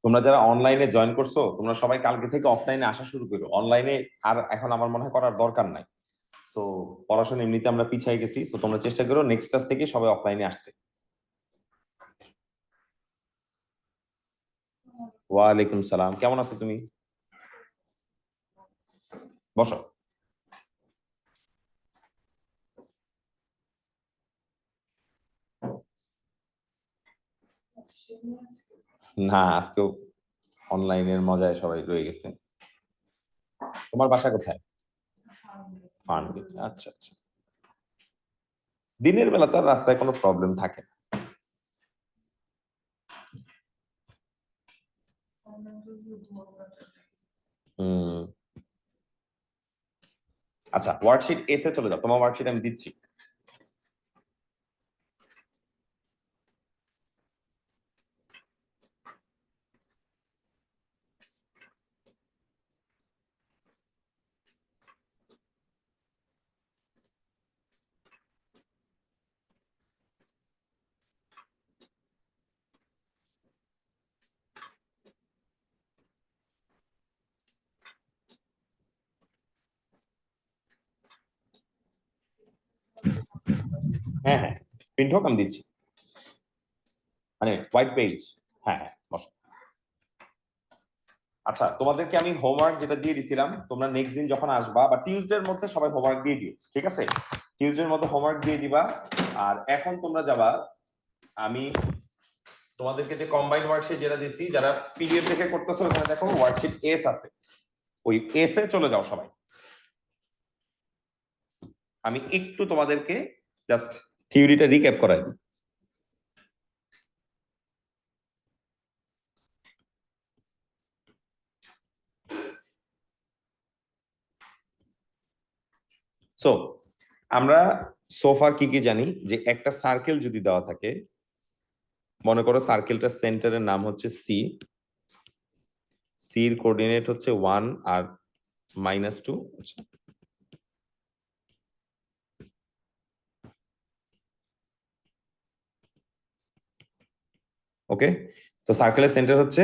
তোমরা যারা অনলাইনে জয়েন করছো তোমরা সবাই কালকে থেকে অফলাইনে আসা শুরু করো। অনলাইনে আর এখন আমার মনে হয় করার দরকার নাই। সো পড়াশোনা এমনিতে আমরা পিছিয়ে গেছি, সো তোমরা চেষ্টা করো নেক্সট ক্লাস থেকে সবাই অফলাইনে আসতে। ওয়ালাইকুম সালাম, কেমন আছো তুমি? বসো। না, আজকেও অনলাইনের মজায় সবাই রয়ে গেছে। তোমার বাসা কোথায়? ফার্মগেট, আচ্ছা আচ্ছা। দিনের বেলা তো আর রাস্তায় কোনো প্রবলেম থাকে না। হুম। আচ্ছা, ওয়ার্কশিট এসে চলে যাও, তোমার ওয়ার্কশিট আমি দিচ্ছি। হ্যাঁ হ্যাঁ, প্রিন্ট হোক আমি দিচ্ছি, মানে হোয়াইট পেজ। হ্যাঁ হ্যাঁ, বসো। আচ্ছা, তোমাদেরকে আমি হোমওয়ার্ক যেটা দিয়ে দিছিলাম, তোমরা নেক্সট দিন যখন আসবা বা টিউসডে এর মধ্যে সবাই হোমওয়ার্ক দিয়ে দিও, ঠিক আছে? টিউসডে এর মধ্যে হোমওয়ার্ক দিয়ে দিবা। আর এখন তোমরা যাবা, আমি তোমাদেরকে যে কম্বাইন্ড ওয়ার্কশিট যেটা দিচ্ছি, যারা পিডিএফ থেকে করতেছো ওখানে দেখো ওয়ার্কশিট এস আছে, ওই এস এ চলে যাও সবাই। আমি একটু তোমাদেরকে জাস্ট থিওরিটা রিক্যাপ করাই দিই। সো আমরা সোফার কি কি জানি, যে একটা সার্কেল যদি দেওয়া থাকে, মনে করো সার্কেলটার সেন্টারের নাম হচ্ছে সি, সির কোঅর্ডিনেট হচ্ছে 1 আর -2। ওকে, তো সার্কেলের সেন্টার হচ্ছে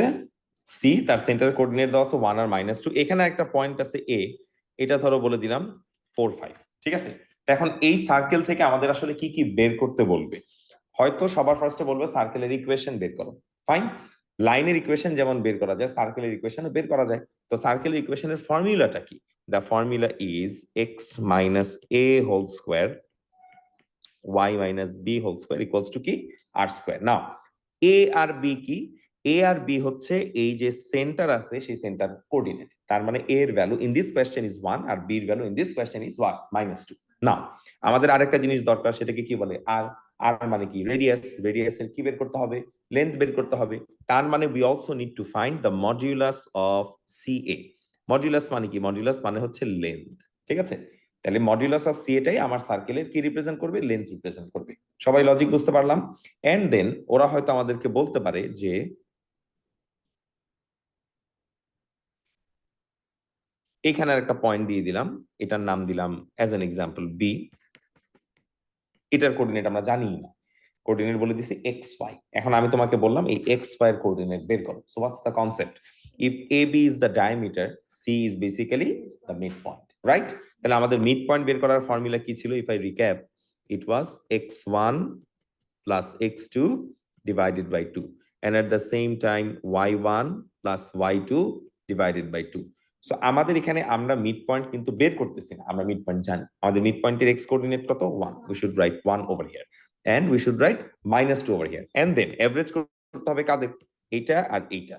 সি, তার সেন্টারের কোঅর্ডিনেট দেওয়া আছে 1 আর -2। এখানে একটা পয়েন্ট আছে এ, এটা ধরো বলে দিলাম 4 5, ঠিক আছে? এখন এই সার্কেল থেকে আমাদের আসলে কি কি বের করতে বলবে? হয়তো সবার ফার্স্টে বলবে সার্কেলের ইকুয়েশন বের করো। ফাইন, লাইনের ইকুয়েশন যেমন বের করা যায় সার্কেলের ইকুয়েশন বের করা যায়। তো সার্কেলের ইকুয়েশনের ফর্মুলাটা কি? The formula is x minus a whole square y minus b whole square equals to কি? R square. নাও এ আর বি কি? এ আর বি হচ্ছে এই যে সেন্টার আছে সেই সেন্টার কোঅর্ডিনেট, তার মানে এ এর value in this question is 1 আর বি এর value in this question is -2। Now আমাদের আরেকটা জিনিস দরকার, সেটাকে কি বলে? আর। আর মানে কি? রেডিয়াস। রেডিয়াসের কি বের করতে হবে? লেন্থ বের করতে হবে। তার মানে we also need to find the modulus of c a. Modulus মানে কি? মডিউলাস মানে হচ্ছে লেন্থ, ঠিক আছে? তাহলে মডিউলাস অফ সি এটাই আমার সার্কেলের কি রিপ্রেজেন্ট করবে? লেন্থ রিপ্রেজেন্ট করবে। সবাই লজিক বুঝতে পারলাম? এন্ড দেন ওরা হয়তো আমাদেরকে বলতে পারে যে এখানে একটা পয়েন্ট দিয়ে দিলাম, এটার নাম দিলাম অ্যাজ এন এক্সাম্পল বি, এটার কোঅর্ডিনেট আমরা জানি না, কোঅর্ডিনেট বলে দিছি এক্স ওয়াই। এখন আমি তোমাকে বললাম এই এক্স ওয়াই এর কোঅর্ডিনেট বের করো। So what's the concept? If a b is the diameter, c is basically the mid point, right? তাহলে আমাদের মিড পয়েন্ট বের করার ফর্মুলা কি ছিল? If I recap, it was x1 plus x2 divided by 2, and at the same time y1 plus y2 divided by 2. So আমাদের এখানে আমরা mid point কিন্তু বের করতেছি না, আমরা মিড পয়েন্ট জানি। আমাদের মিড পয়েন্টের এক্স কোঅর্ডিনেট কত? 1। We should write 1 over here and we should write -2 over here, and then average করতে হবে কাদের? এইটা আর এইটা।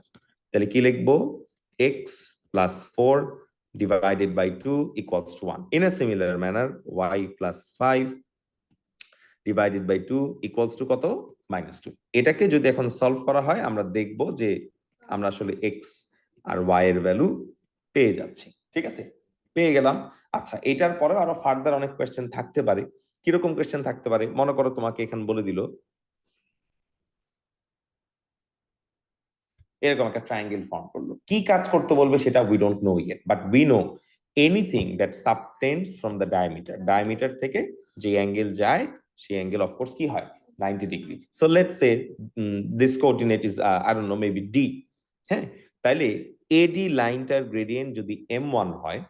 তাহলে কি লিখবো? x plus 4 divided by 2 equals to 1. In a similar manner, y plus 5 divided by 2 equals to কত? -2। এটাকে যদি এখন সলভ করা হয় আমরা দেখব যে আমরা আসলে এক্স আর ওয়াই এর ভ্যালু পেয়ে যাচ্ছি, ঠিক আছে? পেয়ে গেলাম। আচ্ছা, এটার পরেও আরো ফার্দার অনেক কোয়েশ্চেন থাকতে পারে। কিরকম কোয়েশ্চেন থাকতে পারে? মনে করো তোমাকে এখানে বলে দিল এরকম একটা ট্রায়াঙ্গেল ফর্ম করলো, কি কাজ করতে বলবে সেটা we don't know yet, but we know anything that subtends from the diameter, diameter থেকে যে অ্যাঙ্গেল যায় সেই অ্যাঙ্গেল অফকোর্স কি হয়? 90 degree. So let's say this coordinate is I don't know, maybe D. হ্যাঁ, তাইলে এডি লাইনটার গ্রেডিয়েন্ট যদি m1 হয়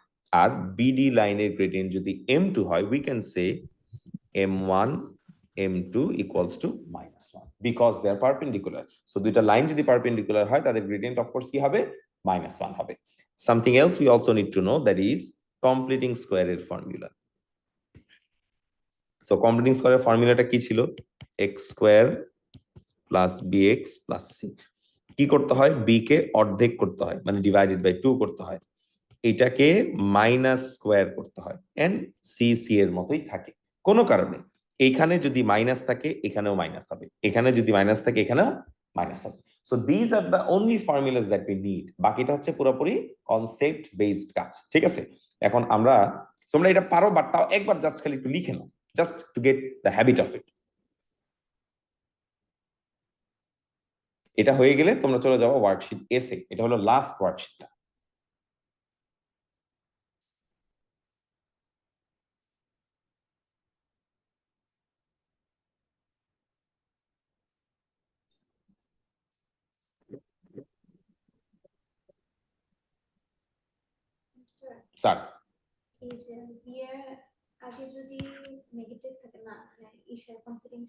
আর বিডি লাইনের গ্রেডিয়েন্ট যদি m2 হয়, we can say m1 m2 equals to -1 because they are perpendicular. So দুইটা লাইন যদি পারপেন্ডিকুলার হয় তাদের গ্রেডিয়েন্ট অফ কোর্স কি হবে, -1 হবে। Something else we also need to know, that is completing square এর ফর্মুলা। So completing square এর ফর্মুলাটা কি ছিল, x square plus bx plus c। কি করতে হয়, b কে অর্ধেক করতে হয়, মানে ডিভাইডেড বাই 2 করতে হয়, এটাকে মাইনাস স্কোয়ার করতে হয়, এন্ড সি সি এর মতোই থাকে। কোনো কারণে এইখানে যদি মাইনাস থাকে এখানেও মাইনাস হবে, এখানে যদি মাইনাস থাকে এখানেও মাইনাস হবে। So these are the only formulas that we need. বাকিটা হচ্ছে পুরোপুরি কনসেপ্ট বেসড কাজ, ঠিক আছে? এখন আমরা, তোমরা এটা পারো, বাট তাও একবার জাস্ট খালি একটু লিখে নাও, just to get the habit of it. এটা হয়ে গেলে তোমরা চলে যাবো ওয়ার্কশিট এসে, এটা হলো লাস্ট ওয়ার্কশিটটা। স্যার এই যে বিয়ের আগে যদি নেগেটিভ থাকে না, মানে ইশার কনসিডিং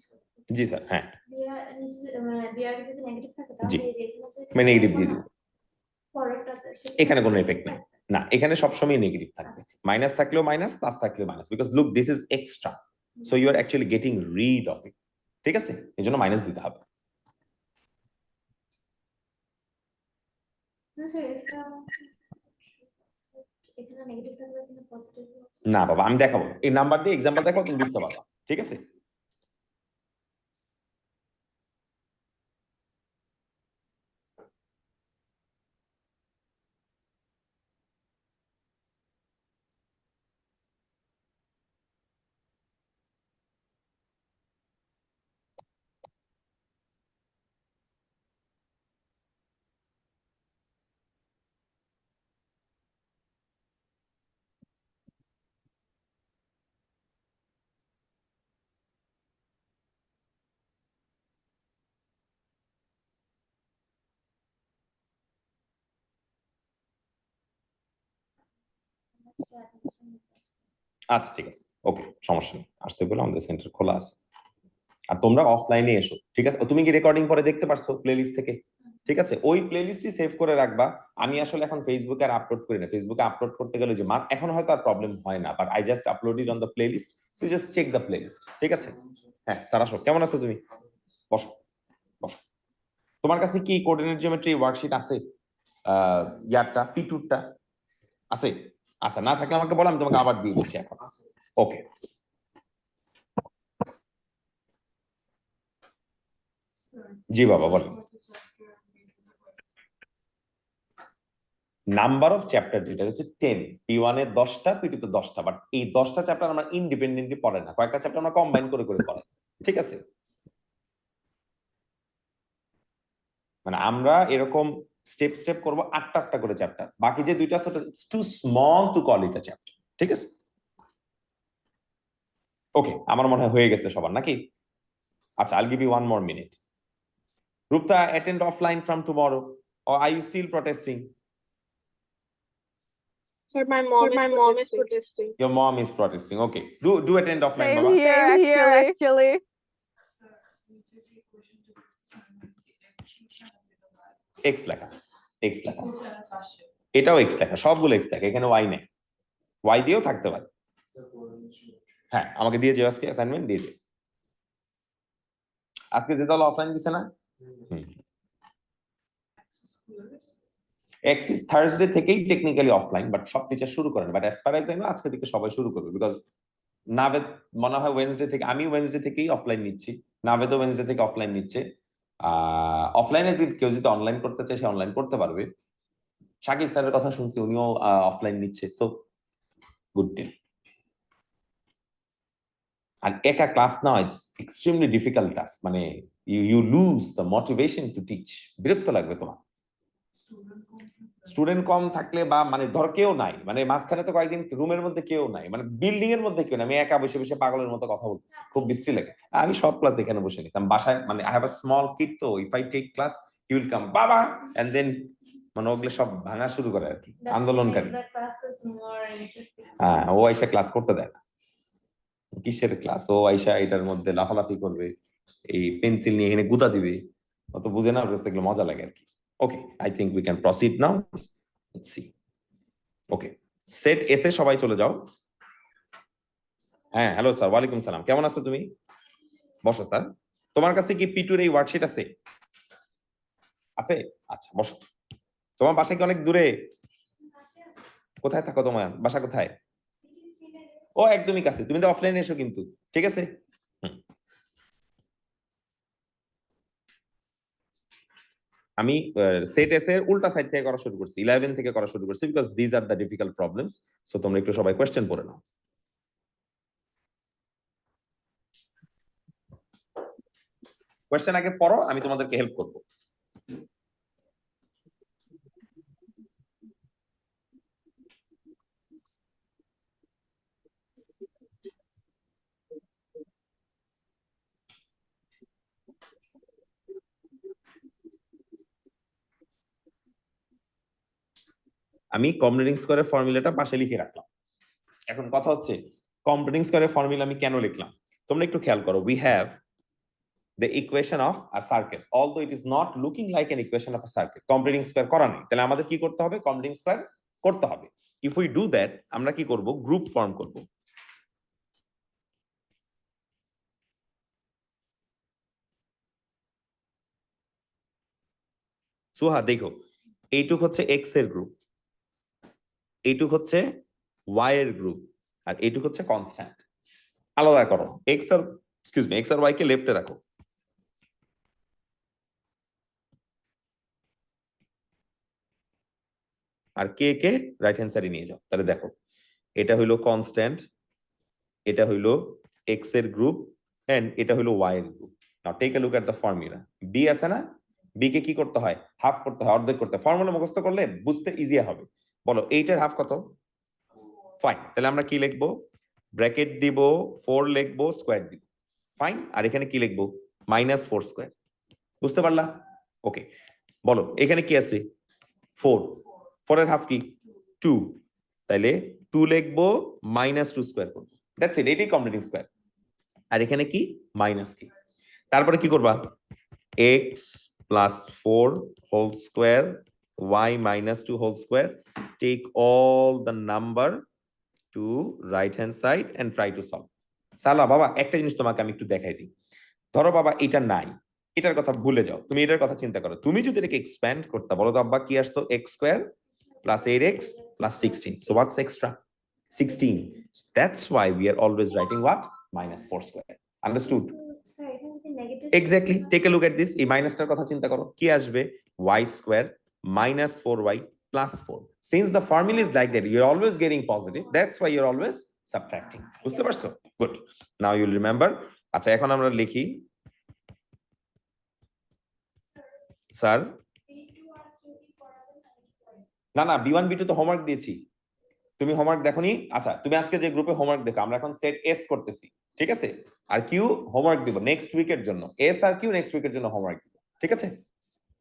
জি স্যার, হ্যাঁ বিয়ের নিচে মানে বিয়ের আগে যদি নেগেটিভ থাকে তাহলে এই যে এখানে যে আমি নেগেটিভ দিয়ে দিব, পরেরটাতে এখানে কোনো এফেক্ট নেই। না, এখানে সবসময় নেগেটিভ থাকবে, মাইনাস থাকলেও মাইনাস, প্লাস থাকলেও minus, because look this is extra, so you are actually getting rid of it, ঠিক আছে? এই জন্য মাইনাস দিতে হবে। না স্যার, এখানে নেগেটিভ থাকলে এখানে পজিটিভ না বাবা, আমি দেখাবো, এই নাম্বার দিয়ে এক্সাম্পল দেখাবো, তুমি বুঝতে পারবা, ঠিক আছে? আচ্ছা ঠিক আছে, ওকে, সমস্যা নেই, আসতে বলে আমাদের সেন্টার খোলা আছে। আর তোমরা অফলাইনে এসো, ঠিক আছে? তুমি কি রেকর্ডিং পরে দেখতে পারছো প্লেলিস্ট থেকে? ঠিক আছে, ওই প্লেলিস্টই সেভ করে রাখবা। আমি আসলে এখন ফেসবুকে আর আপলোড করি না, ফেসবুকে আপলোড করতে গেলে যে এখন হয়তো আর প্রবলেম হয় না, but I just upload it on the playlist, so just check the playlist, ঠিক আছে? হ্যাঁ স্যার, আসো, কেমন আছো তুমি? বসো বসো। তোমার কাছে কি কোঅর্ডিনেট জিওমেট্রি ওয়ার্কশিট আছে? ইয়ারটা P2টা আছে? আচ্ছা, না থাকলে আমাকে বলো, আমি তোমাকে আবার দিয়ে দিচ্ছি এখন। ওকে, জি বাবা বলেন। নাম্বার অফ চ্যাপ্টার যেটা হচ্ছে 10, P1 এ 10টা, P2 তে 10টা, বাট এই 10টা চ্যাপ্টার আমরা ইন্ডিপেন্ডেন্টলি পড়ে না, কয়েকটা চ্যাপ্টার আমরা কম্বাইন করে করে পড়ে, ঠিক আছে? মানে আমরা এরকম স্টেপ স্টেপ করবো 8টা 8টা করে চ্যাপ্টার, বাকি যে দুইটা আছে it's too small to call it a chapter, ঠিক আছে? ওকে, আমার মনে হয় হয়ে গেছে সবার, নাকি? আচ্ছা, I'll give you one more minute. Rupta, attend offline from tomorrow, or are you still protesting? Sir, my mom is protesting. Your mom is protesting. Okay, do attend offline, Same Baba. here, actually. X লেখা, X লেখা, এটাও X লেখা, সবগুলো X লেখা, এখানে Y নেই, Y দিয়েও থাকতে পারে। হ্যাঁ, আমাকে দিয়ে যাও, আজকে অ্যাসাইনমেন্ট দিয়ে যাও। আজকে যে দল অফলাইন দিছে না, এক্সিস থার্সডে থেকেই টেকনিক্যালি অফলাইন, বাট সব টিচার শুরু করেন, but as far as I know আজকে থেকে সবাই শুরু করবে, বিকজ নাভেদ মনে হয় ওয়েডনেসডে থেকে, আমি ওয়েডনেসডে থেকেই অফলাইন নিচ্ছি, নাভেদও ওয়েডনেসডে থেকে অফলাইন নিচ্ছে। অফলাইনে যদি কেউ যদি অনলাইন করতে চায় সে অনলাইন করতে পারবে। শাকিব স্যারের কথা শুনছি, উনিও অফলাইন নিচ্ছে, সো গুড ডিল। আর একা class now it's extremely difficult task, মানে you lose the motivation to teach, বিরক্ত লাগবে তোমার। স্টুডেন্ট কম থাকলে, বা মানে ধর কেউ নাই, মানে মাঝখানে তো কয়েকদিন রুমের মধ্যে কেউ নাই, মানে বিল্ডিং এর মধ্যে কেউ নাই, আমি একা বসে বসে পাগলের মতো কথা বলতেছি, খুব বিশ্রী লাগে। আমি সব ক্লাস এখানে বসে নিতাম বাসায়, মানে I have a small kid, তো if I take class he will come বাবা, এন্ড দেন মানে ওগুলো সব ভাঙা শুরু করে আর কি, That আন্দোলনকারী। make the classes more interesting. হ্যাঁ, ও আইসা ক্লাস করতে দেয় না। কিসের ক্লাস? ও আইসা এটার মধ্যে লাফালাফি করবে, এই পেন্সিল নিয়ে এখানে গুতা দিবে, অত বুঝে না, ওর কাছে এগুলো মজা লাগে আর কি। Okay, I think we can proceed now, let's see. Okay, set S A সবাই চলে যাও। হ্যাঁ, হ্যালো স্যার, ওয়ালাইকুম সালাম, কেমন আছো তুমি? বসো স্যার। তোমার কাছে কি পিটুর এই ওয়ার্কশিট আছে? আছে? আচ্ছা, বসো। তোমার বাসা কি অনেক দূরে? কোথায় থাকো? তোমার বাসা কোথায়? ও একদমই কাছে, তুমি তো অফলাইনে এসো কিন্তু, ঠিক আছে? আমি সেট এস এর উল্টা সাইড থেকে করা শুরু করছি, 11 থেকে করা শুরু করছি, because these are the difficult problems. So তোমরা একটু সবাই কোয়েশ্চেন পড়ে নাও। কোয়েশ্চেন আগে পড়ো, আমি তোমাদেরকে হেল্প করবো। আমি কম্পিউটিং স্কোয়ারের ফর্মুলাটা পাশে লিখে রাখলাম। এখন কথা হচ্ছে, কম্পিউটিং স্কোয়ারের ফর্মুলা আমি কেন লিখলাম? তোমরা একটু খেয়াল করো। We have the equation of a circle, although it is not looking like an equation of a circle. Completing square করা নেই, তাহলে আমাদের কি করতে হবে? completing square করতে হবে। if we do that, আমরা কি করব? গ্রুপ ফর্ম করব। সুহা দেখো, এইটুক হচ্ছে এক্স এর গ্রুপ, এইটুক হচ্ছে ওয়াই এর গ্রুপ, আর এইটুক হচ্ছে কনস্ট্যান্ট। আলাদা করো, এক্স আর এক্স আর ওয়াই কে লেফটে রাখো, আর কে কে রাইট হ্যান্ড সাইডে নিয়ে যাও। তাহলে দেখো, এটা হইলো কনস্ট্যান্ট, এটা হইলো এক্স এর গ্রুপ, এন্ড এটা হইলো ওয়াই এর গ্রুপ। Now take a look at the formula. B আছে না? বি কে কি করতে হয়? হাফ করতে হয়, অর্ধেক করতে হয়। ফর্মুলা মুখস্থ করলে বুঝতে ইজি হবে। বলো, এইটার হাফ কত? ফাইন, তাহলে আমরা কি লিখবো? ব্র্যাকেট দিব, 4 লিখবো, স্কোয়ার দিব। ফাইন, আর এখানে কি লিখবো? -4 স্কোয়ার। বুঝতে পারলা? ওকে, বলো এখানে কি আছে? 4, 4 এর হাফ কি? 2, তাইলে 2 লিখবো, -2 স্কোয়ার করবো। দ্যাটস ইট, এটাই কমপ্লিটিং স্কোয়ার। আর এখানে কি? মাইনাস কি? তারপরে কি করবা? x plus 4 whole square, y minus 2 whole square. Take all the number to right hand side and try to solve. সালা বাবা, একটা জিনিস তোমাকে আমি একটু দেখাই দিই। ধরো বাবা, এটা নাই, এটার কথা ভুলে যাও, তুমি এটার কথা চিন্তা করো। তুমি যদি এটাকে এক্সপ্যান্ড করতে বলো তো আব্বা, কি আসতো? x square plus 8x plus 16. So what's extra? 16. That's why we are always writing what? -4 square. Understood? Sir, এখানে যদি negative Exactly. Take a look at this. এই মাইনাসটার কথা চিন্তা করো, কি আসবে? y square minus 4y plus 4. Since the formula is like that, you're always getting positive. That's why you're always subtracting. বুঝতে পারছো? Good. Now you'll remember. আচ্ছা, এখন আমরা লিখি। স্যার, না না, B1 B2 তো হোমওয়ার্ক দিয়েছি। তুমি হোমওয়ার্ক দেখোনি? আচ্ছা, তুমি আজকে যে গ্রুপে হোমওয়ার্ক দেখো, আমরা এখন সেট এস করতেছি, ঠিক আছে? আর কিউ হোমওয়ার্ক দিব নেক্সট উইকের জন্য। এস আর কিউ নেক্সট উইকের জন্য হোমওয়ার্ক দিব, ঠিক আছে?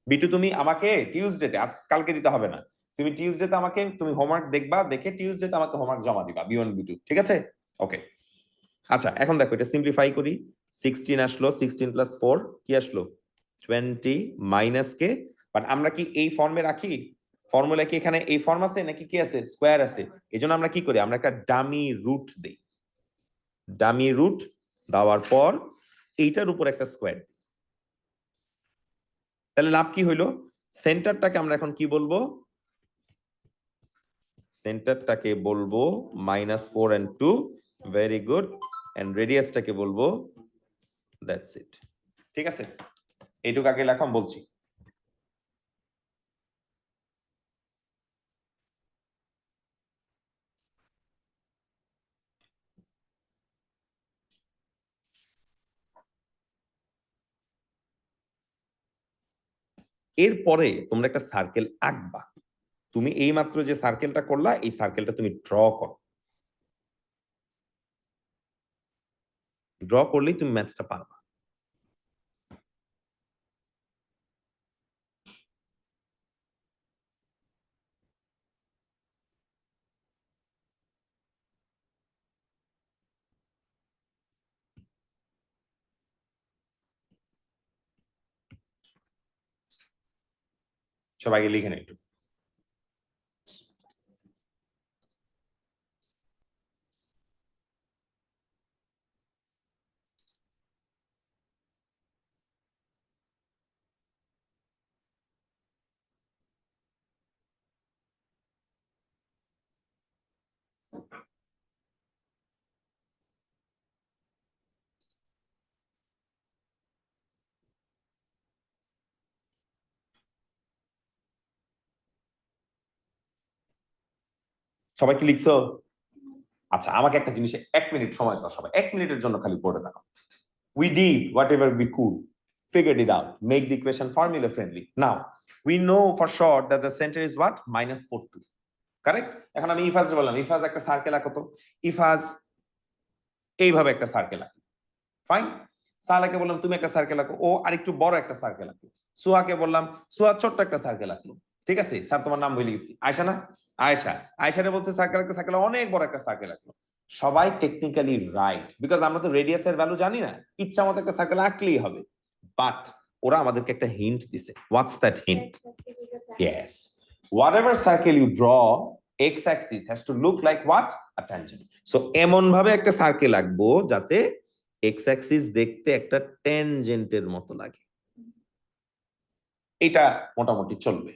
বিটু তুমি আমাকে টিউসডেতে, আজ কালকে দিতে হবে না, তুমি টিউসডেতে আমাকে তুমি হোমওয়ার্ক দেখবা, দেখে টিউসডেতে আমাকে হোমওয়ার্ক জমা দিবা, B1 B2, ঠিক আছে? ওকে, আচ্ছা এখন দেখো, এটা সিম্পলিফাই করি। 16 আসলো, 16 প্লাস 4 কি আসলো? 20 মাইনাস কে। বাট আমরা কি এই ফর্মে রাখি? ফর্মুলা কি এখানে এই ফর্ম আছে নাকি কি আছে? স্কোয়ার আছে। এজন্য আমরা কি করি? আমরা একটা ডামি রুট দেই। ডামি রুট দেওয়ার পর এইটার উপর একটা স্কোয়ার। তাহলে লাভ কি হইলো? সেন্টারটাকে আমরা এখন কি বলবো? সেন্টারটাকে বলবো -4 and 2, ভেরি গুড। এন্ড রেডিয়াসটাকে বলবো, দ্যাটস ইট, ঠিক আছে? এইটুকু আগে লেখাম বলছি। এরপরে তোমরা একটা সার্কেল আঁকবা। তুমি এই মাত্র যে সার্কেলটা করলা, এই সার্কেলটা তুমি ড্র করো। ড্র করলেই তুমি ম্যাথটা পারবা। সবাইকে লিখে নেই একটু। সবাই কি লিখছো? আচ্ছা, আমাকে একটা জিনিসে 1 মিনিট সময় দাও সবাই, 1 মিনিটের জন্য খালি পড়ে থাকো। We did whatever we could, figured it out, make the equation formula friendly. Now, we know for sure that the center is what? -42. Correct? এখন আমি ইফাজ বললাম, ইফাজ একটা সার্কেল আঁকো তো। ইফাজ এইভাবে একটা সার্কেল আঁকো। ফাইন। সালাকে বললাম তুমি একটা সার্কেল আঁকো, ও আরেকটু বড় একটা সার্কেল আঁকো। সুহাকে বললাম সুহা ছোট্ট একটা সার্কেল আঁকলো। ঠিক আছে, স্যার তোমার নাম ভুলে গেছি, আয়শা না? আয়শা, আয়শারে বলছে সার্কেল একটা সার্কেল, অনেক বড় একটা সার্কেল আঁকলো। সবাই টেকনিক্যালি রাইট, বিকজ আমরা তো রেডিয়াসের ভ্যালু জানি না, ইচ্ছা মতো একটা সার্কেল আঁকলেই হবে। বাট ওরা আমাদেরকে একটা হিন্ট দিছে। What's that hint? Yes, whatever circle you draw, x axis has to look like what? A tangent. So এমন ভাবে একটা সার্কেল আঁকবো যাতে x axis দেখতে একটা ট্যানজেন্টের মতো লাগে। এটা মোটামুটি চলবে,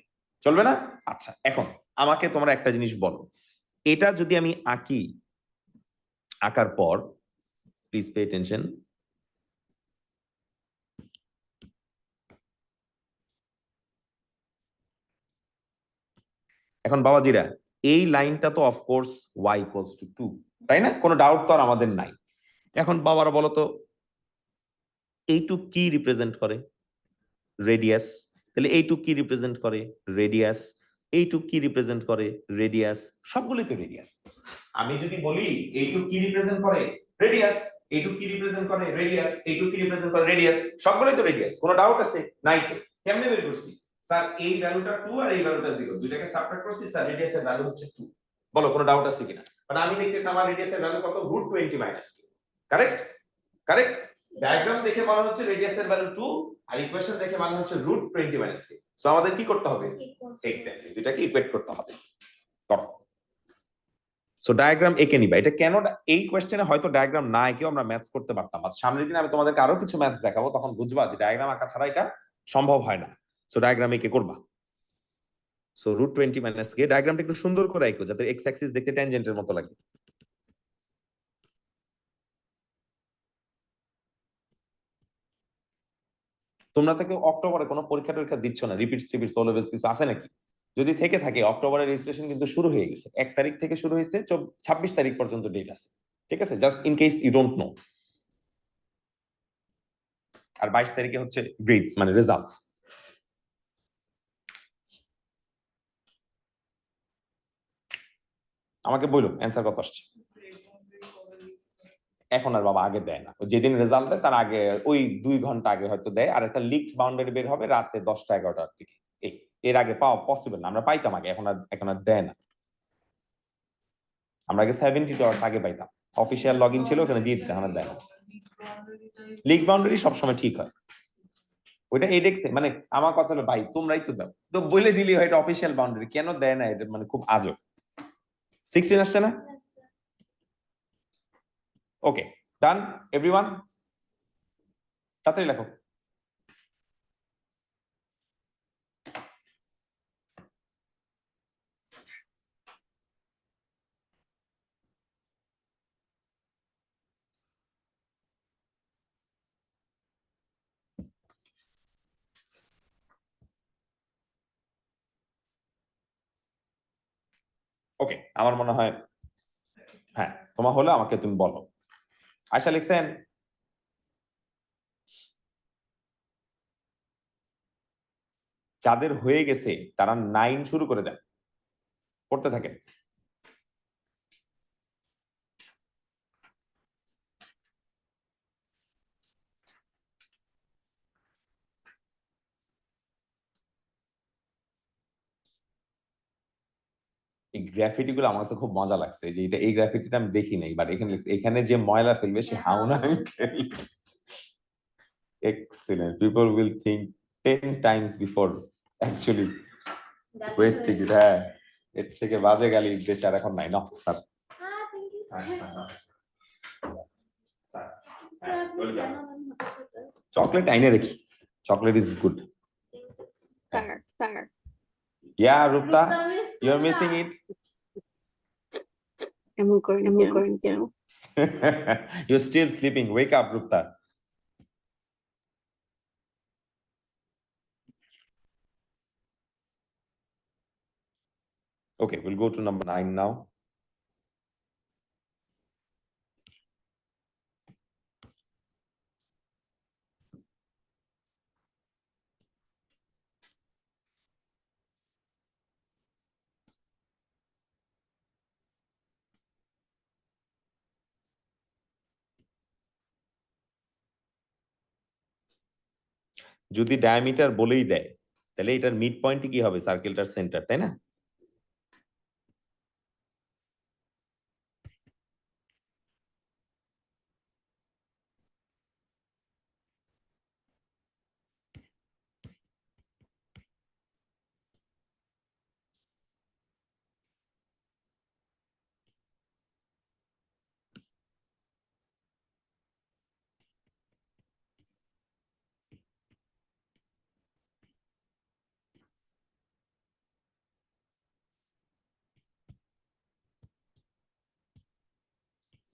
চলবে না? আচ্ছা, এখন আমাকে তোমরা একটা জিনিস বলো, এটা যদি আমি আঁকি, আঁকার পর প্লিজ পে অ্যাটেনশন, এখন বাবাজিরা এই লাইনটা তো অফকোর্স y ইকুয়ালস টু 2, তাই না? কোনো ডাউট তো আর আমাদের নাই। এখন বাবারা বলো তো এইটুক কি রিপ্রেজেন্ট করে? রেডিয়াস। তাহলে এইটুক কি রিপ্রেজেন্ট করে? রেডিয়াস। এইটুক কি রিপ্রেজেন্ট করে? রেডিয়াস। সবগুলোই তো রেডিয়াস। আমি যদি বলি এইটুক কি রিপ্রেজেন্ট করে? রেডিয়াস। এইটুক কি রিপ্রেজেন্ট করে? রেডিয়াস। এইটুক কি রিপ্রেজেন্ট করে? রেডিয়াস। সবগুলোই তো রেডিয়াস। কোনো ডাউট আছে? নাই তো। কেমনে বের করছি? স্যার এই ভ্যালুটা 2 আর এই ভ্যালুটা 0, দুইটাকে সাবট্রাক্ট করছি, স্যার রেডিয়াসের ভ্যালু হচ্ছে 2। বলো কোনো ডাউট আছে কিনা? মানে আমি দেখতেছি আমার রেডিয়াসের ভ্যালু কত? √20 মাইনাস। কারেক্ট? কারেক্ট? ডায়াগ্রাম দেখে মনে হচ্ছে রেডিয়াসের ভ্যালু 2 আর ইকুয়েশন দেখে মনে হচ্ছে √20 মাইনাস k। সো আমাদের কি করতে হবে? এক্স্যাক্টলি দুটাকে ইকুয়েট করতে হবে। করো। সো ডায়াগ্রাম এঁকে নিবা। এটা কেন এই কোশ্চেনে হয়তো ডায়াগ্রাম না এঁকেও আমরা ম্যাথস করতে পারতাম, আর সামনের দিন আমি তোমাদেরকে আরো কিছু ম্যাথস দেখাবো, তখন বুঝবা যে ডায়াগ্রাম আঁকা ছাড়া এটা সম্ভব হয় না। সো ডায়াগ্রাম এঁকে করবা। সো √20 মাইনাস k, ডায়াগ্রামটা একটু সুন্দর করে আঁকো যাতে এক্স অ্যাক্সিস দেখতে ট্যানজেন্টের মতো লাগে। তোমরা তো কেউ অক্টোবরে কোনো পরীক্ষা টরীক্ষা দিচ্ছ না, রিপিটস টিপিটস ও লেভেলস কিছু আছে নাকি? যদি থেকে থাকে, অক্টোবরের রেজিস্ট্রেশন কিন্তু শুরু হয়ে গেছে, 1 তারিখ থেকে শুরু হয়েছে, 26 তারিখ পর্যন্ত ডেট আছে। ঠিক আছে, just in case you don't know. আর 22 তারিখে হচ্ছে গ্রেডস মানে রেজাল্টস। আমাকে বলুন অ্যান্সার কত আসছে? এখন আর বাবা আগে দেয় না, যেদিন রেজাল্ট দেয় তার আগে ওই 2 ঘন্টা আগে হয়তো দেয়, আর একটা লিকড বাউন্ডারি বের হবে রাতে 10টা 11টার দিকে। এর আগে পাওয়া পসিবল না, আমরা পাইতাম আগে, এখন আর দেয় না। আমরা আগে 72 আওয়ার্স আগে পাইতাম, অফিসিয়াল লগইন ছিল, ওখানে দিয়ে দিতে, আমরা দেয় না। লিক বাউন্ডারি সবসময় ঠিক হয়, ওইটা এডেক্সে, মানে আমার কথা হলো ভাই তোমরাই তো দাও, তো বলে দিলি হয় এটা অফিসিয়াল বাউন্ডারি, কেন দেয় না এটা মানে খুব আজব। 16 আসছে না? ওকে, ডান এভরিওয়ান, তাড়াতাড়ি লেখো। ওকে, আমার মনে হয় হ্যাঁ, তোমার হলে আমাকে তুমি বলো। আয়শা লিখছেন? যাদের হয়ে গেছে তারা 9 শুরু করে দেন, পড়তে থাকেন। এই গ্রাফিটি গুলো আমার কাছে খুব মজা লাগছে, যে এটা এই গ্রাফিটিটা আমি দেখি নাই, বাট এখানে এখানে যে ময়লা ফেলবে সে হাউনা uncle. Excellent, people will think 10 times before actually waste ticket, হ্যাঁ, এর থেকে বাজে গালি দেশে আর এখন নাই না sir. Thank you sir. Sir হ্যাঁ, আপনি welcome. কেন মন হঠাৎ চকলেট আইনে রেখি, chocolate is good. Sir, sir. Yeah Rupta, miss you are missing it. এমন করেন কেন? You're still sleeping. Wake up, Rupta. Okay, we'll go to number 9 now. যদি ডায়ামিটার বলেই দেয় তাহলে এটার মিড পয়েন্টই কি হবে? সার্কেলটার সেন্টার, তাই না?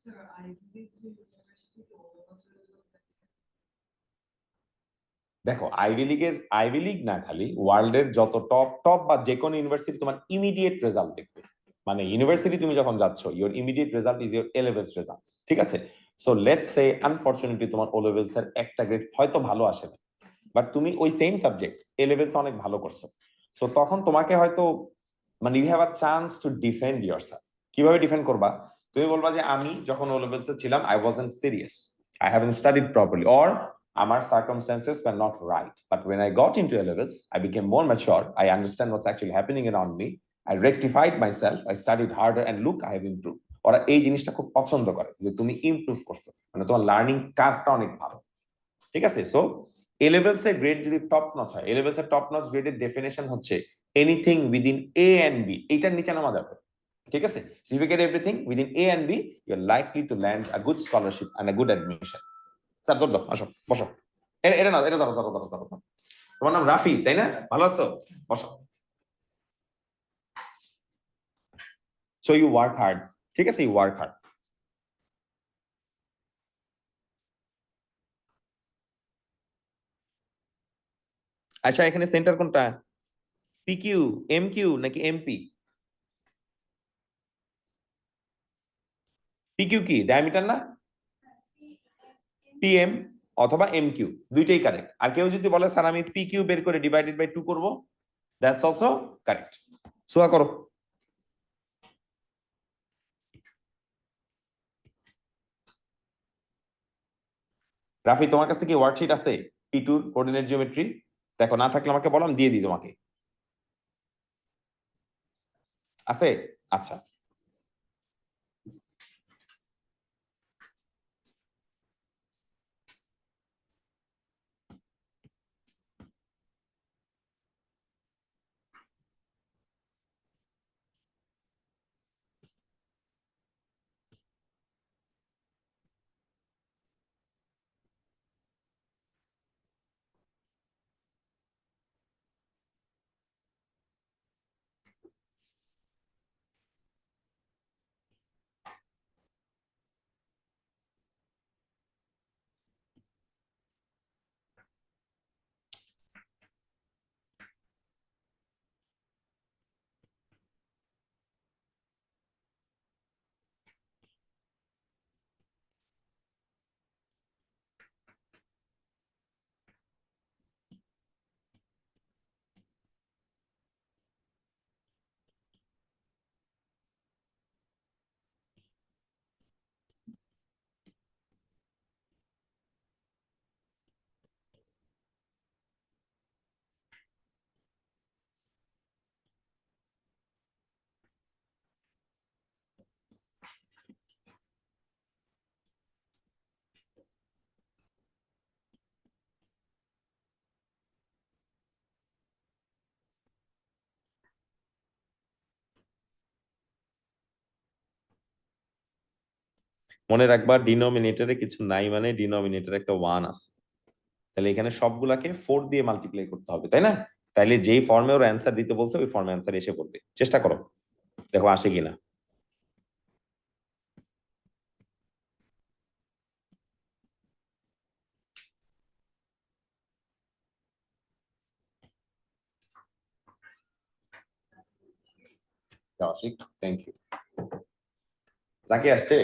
Sir, I believe the university also দেখো, আইভি লিগ না, খালি ওয়ার্ল্ডের যত টপ টপ বা যে কোনো ইউনিভার্সিটি তোমার ইমিডিয়েট রেজাল্ট দেখবে। মানে ইউনিভার্সিটি তুমি যখন যাচ্ছ, your immediate result is your A levels result, ঠিক আছে? সো লেটস সে আনফরচুনেটলি তোমার ও লেভেলস এর একটা গ্রেড হয়তো ভালো আসে না, বাট তুমি ওই সেম সাবজেক্ট এ লেভেলস অনেক ভালো করছো। সো তখন তোমাকে হয়তো মানে you have a chance to defend yourself. কিভাবে ডিফেন্ড করবা? তুমি বলবা যে আমি যখন ও লেভেলস এ ছিলাম I wasn't serious, I haven't studied properly, or আমার circumstances were not right, but when I got into A levels I became more mature, I understand what's actually happening around me, I rectified myself, I studied harder and look I have improved. ওরা এই জিনিসটা খুব পছন্দ করে যে তুমি improve করছো, মানে তোমার লার্নিং কার্ভটা অনেক ভালো, ঠিক আছে? সো এ লেভেলস এর গ্রেড যদি টপ নচ হয়, এ লেভেলস এর টপ নচ গ্রেডের ডেফিনেশন হচ্ছে anything within A and B, এইটার নিচে নামা যাবে, ঠিক আছে? So if you get everything within A and B you are likely to land a good scholarship and a good admission. Sir ধরো, আসো বসো, এটা না, এটা ধরো ধরো ধরো ধরো। তোমার নাম রাফি, তাই না? ভালো আছো? বসো। সো ইউ ওয়ার্ক হার্ড, ঠিক আছে? You work hard. আচ্ছা, এখানে সেন্টার কোনটা? পিকিউ, এমকিউ নাকি এমপি? পিকিউ কি ডায়ামিটার না? পিএম অথবা এমকিউ, দুইটাই কারেক্ট। আর কেউ যদি বলে স্যার আমি পিকিউ বের করে ডিভাইডেড বাই 2 করব, দ্যাটস অলসো কারেক্ট। সোয়া করো। রাফি, তোমার কাছে কি ওয়ার্কশিট আছে P2 কোঅর্ডিনেট জিওমেট্রি? দেখো, না থাকলে আমাকে বলো, আমি দিয়ে দিই তোমাকে। আছে? আচ্ছা। মনে রাখবা ডিনোমিনেটরে কিছু নাই মানে ডিনোমিনেটরে একটা 1 আছে, তাহলে এখানে সবগুলাকে 4 দিয়ে মাল্টিপ্লাই করতে হবে, তাই না? তাইলে যেই ফর্মে ওর অ্যান্সার দিতে বলছে ওই ফর্মে অ্যান্সার এসে পড়বে। চেষ্টা করো, দেখো আসে কিনা। Ashik, thank you. যাকে আসছে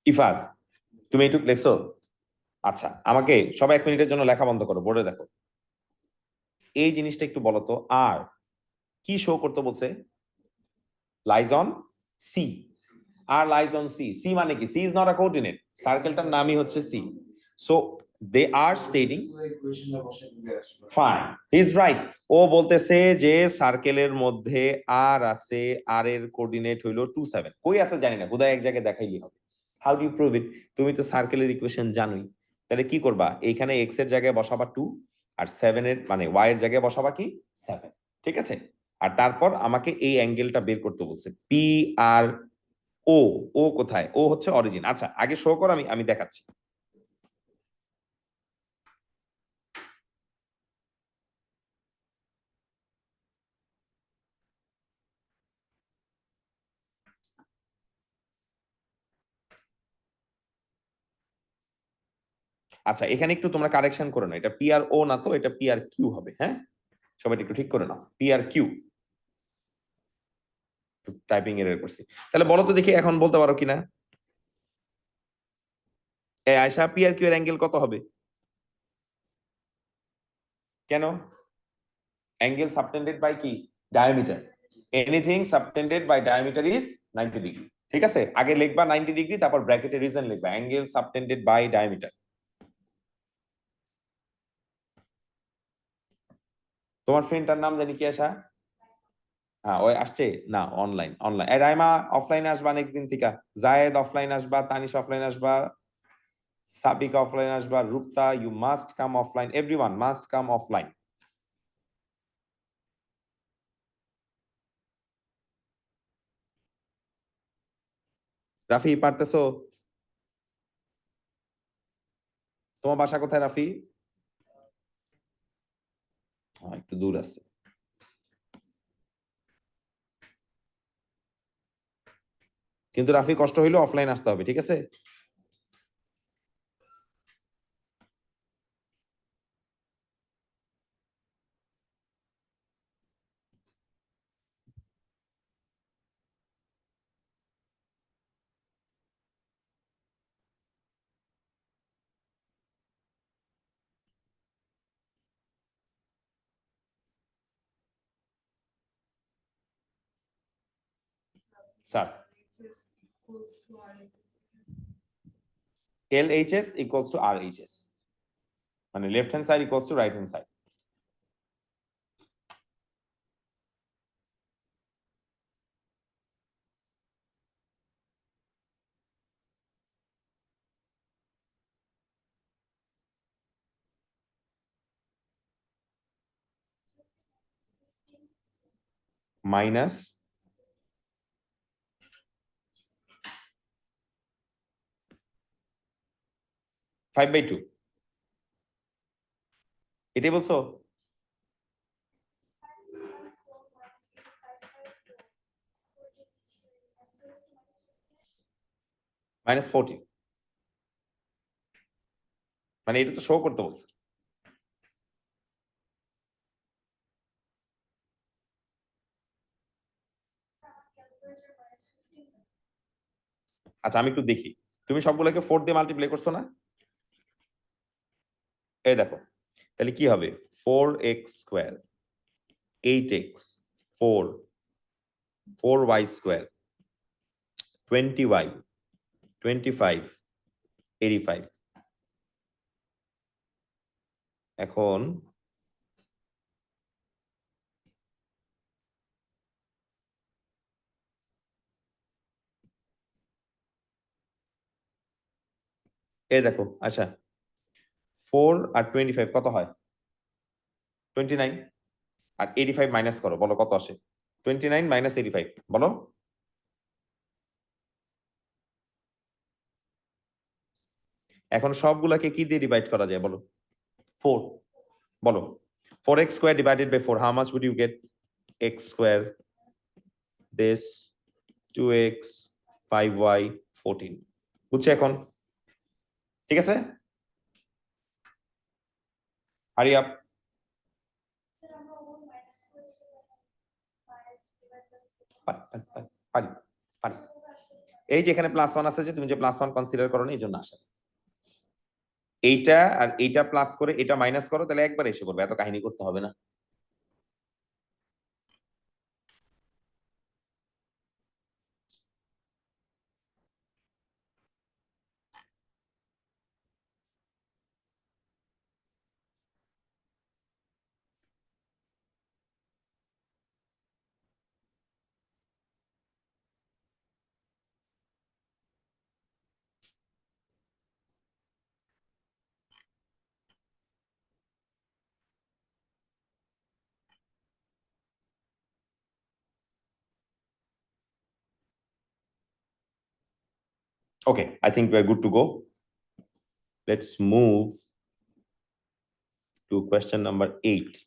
ইফাজ, তুমি একটু লেখছো? আচ্ছা, আমাকে সবাই 1 মিনিটের জন্য লেখা বন্ধ করো, বোর্ডে দেখো। এই জিনিসটা একটু বলো তো, আর কি শো করতে বলছে? লাইজ অন সি, আর লাইজ অন সি। সি মানে কি? C is not a coordinate, সার্কেলটার নামই হচ্ছে C. So they are stating fine, he is right. ও বলতেছে যে সার্কেলের মধ্যে আর আছে, আর এর কোঅর্ডিনেট হইলো 2 7। কই আছে জানি না, হুদায় এক জায়গায় দেখাইলি হবে। How do you prove it? তুমি তো সার্কেলের ইকুয়েশন জানোই, তাহলে কি করবা? এইখানে এক্স এর জায়গায় বসাবা 2, আর 7 এর মানে ওয়াই এর জায়গায় বসাবা কি 7, ঠিক আছে? আর তারপর আমাকে এই অ্যাঙ্গেলটা বের করতে বলছে, পি আর ও। ও কোথায়? ও হচ্ছে অরিজিন। আচ্ছা আগে শো কর, আমি আমি দেখাচ্ছি। আচ্ছা এখানে একটু তোমরা কারেকশন করে নাও, এটা পি আর ও না তো, এটা পি আর কিউ হবে। হ্যাঁ, সবাই একটু ঠিক করে নাও, P R Q. Typing error করছি। তাহলে বলো তো দেখি, এখন বলতে পারো কিনা? এ আয়শা, পি আর কিউ এর অ্যাঙ্গেল কত হবে? কেন? অ্যাঙ্গেল সাবটেন্ডেড বাই কি? Diameter. Anything subtended by diameter is 90 degree. ঠিক আছে, আগে লিখবা 90 ডিগ্রি, তারপর ব্র্যাকেটে রিজন লিখবা, অ্যাঙ্গেল সাবটেন্ডেড বাই ডায়ামিটার। তোমার ফ্রেন্ডটার নাম জানি কি আশা? হ্যাঁ, ওই আসছে না? Online, online. রাইমা অফলাইনে আসবা নেক্সট দিন থেকে, জায়েদ অফলাইন আসবা, তানিশ অফলাইন আসবা, সাবিক অফলাইন আসবা, Rupta, you must come offline, everyone must come offline. Rafi পারতেছো? তোমার বাসা কোথায় রাফি? একটু দূর আছে। কিন্তু রাফি কষ্ট হইলো অফলাইন আসতে হবে, ঠিক আছে? Sir, LHS equals to RHS, মানে left hand side equals to right hand side. Minus 5/2, এটাই বলছো? -40, মানে এটা তো শো করতে বলছে। আচ্ছা আমি একটু দেখি, তুমি সবগুলোকে 4 দিয়ে মাল্টিপ্লাই করছো না? এই দেখো, তাহলে কি হবে? 4x², 8x, 4, 4y², 20y, 25, 85 এখন এই দেখো আচ্ছা 4 আর 25 কত হয় 29 আর 85 মাইনাস করো বলো কত আসে 29 মাইনাস 85 বলো এখন সবগুলাকে কি দিয়ে ডিভাইড করা যায় বলো 4 বলো 4x square divided by 4 how much would you get x square this 2x 5y 14 বুঝছো এখন ঠিক আছে hurry up স্যার আমরা ওর মাইনাস করে দিতে পারি 5 পারি পারি পারি পারি এই যে এখানে +1 আছে যে তুমি যে +1 কনসিডার করো না এই জন্য আসে এইটা আর এইটা প্লাস করে এটা মাইনাস করো তাহলে একবার এসে পড়বে এত কাহিনী করতে হবে না okay I think we're good to go let's move to question number 8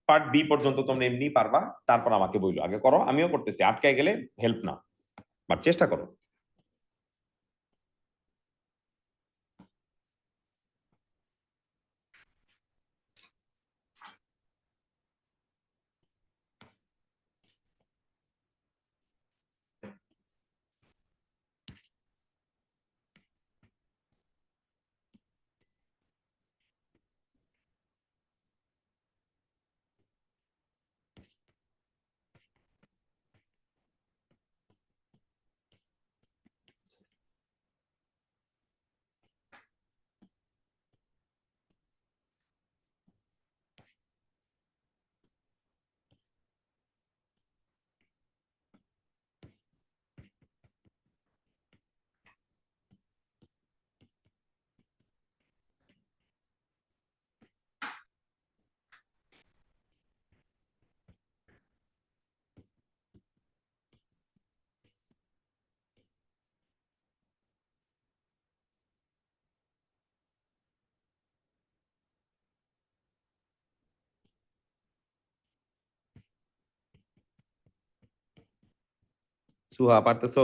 part b পর্যন্ত তোমরা এমনি পারবা তারপর আমাকে বইলো আগে করো আমিও করতেছি আটকায় গেলে হেল্প নাও বাট চেষ্টা করো সুহা পারতেছো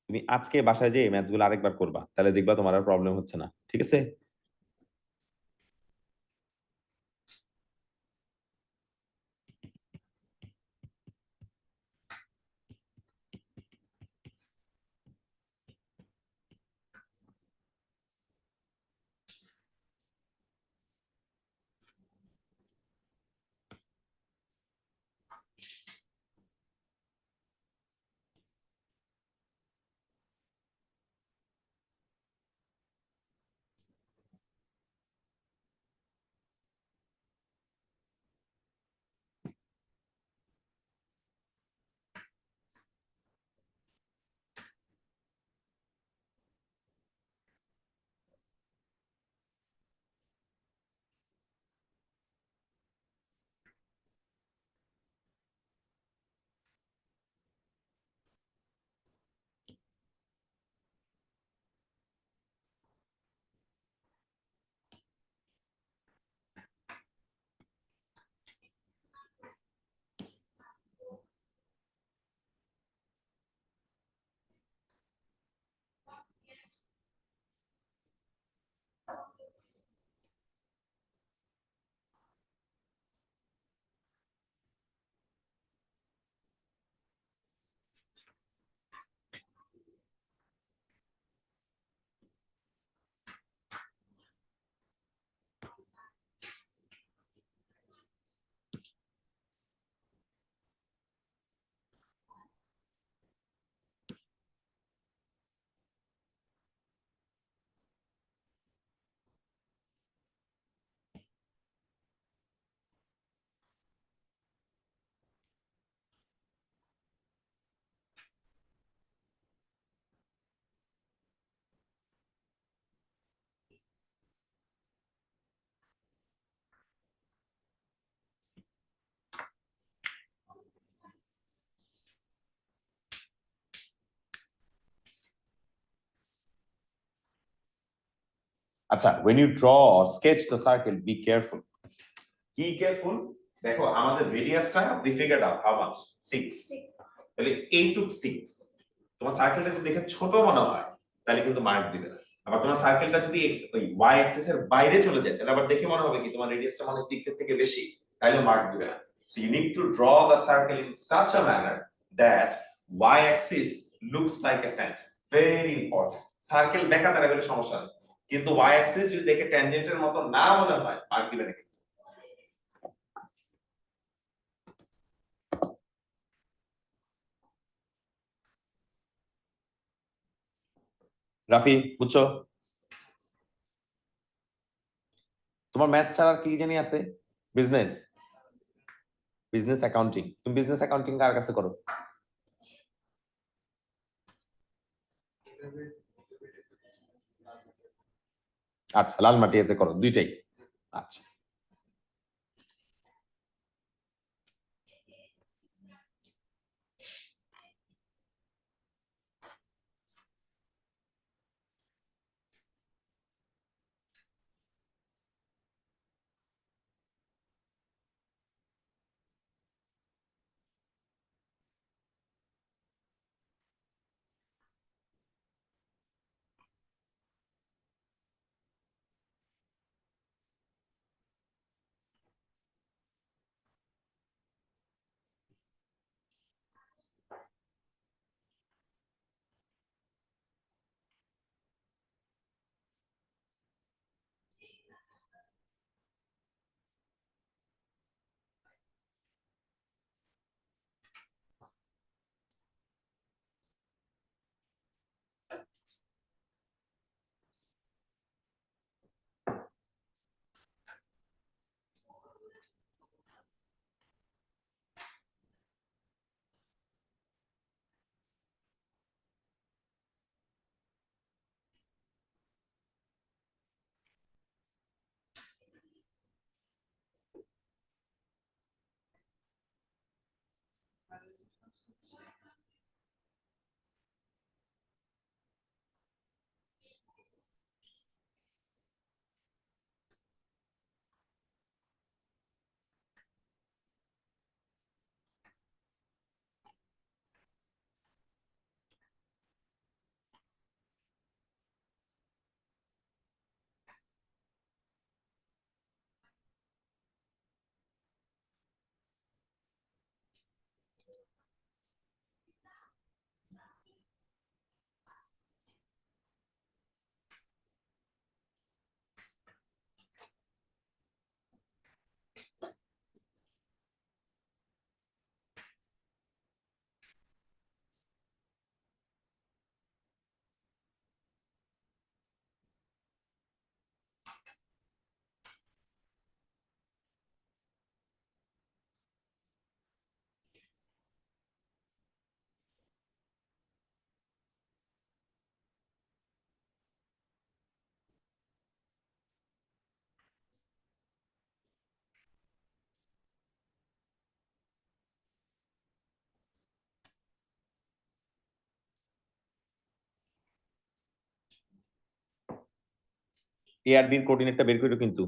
তুমি আজকে বাসায় যে ম্যাথস গুলো আরেকবার করবা তাহলে দেখবা তোমার আর প্রবলেম হচ্ছে না ঠিক আছে আচ্ছা, when you draw or sketch the circle, be careful. Be careful. দেখো আমাদের রেডিয়াসটা we figured out how much 6 তাহলে 8 to 6 তোমার সার্কেলটা যদি দেখে ছোট মনে হয় তাহলে কিন্তু মার্ক দিবে না। আবার তোমার সার্কেলটা যদি ওই y অ্যাক্সিস এর বাইরে চলে যায় তাহলে আবার দেখে মনে হবে কি তোমার রেডিয়াসটা মানে 6 এর থেকে বেশি, তাহলে মার্ক দিবে না। So you need to draw the circle in such a manner that y axis looks like a tent. Very important. Circle দেখা তারা গেলে সমস্যা নেই, কিন্তু y axis যদি দেখে ট্যানজেন্টের মতো না মনে হয় মার্ক দিবে না। রাফি বুঝছো? তোমার ম্যাথ ছাড়া আর কি জানি আছে? Business, business accounting. তুমি বিজনেস অ্যাকাউন্টিং কার কাছে করো? আচ্ছা, লালমাটিয়াতে করো, দুইটাই। আচ্ছা, এ আর বির কোঅর্ডিনেটটা বের করো কিন্তু।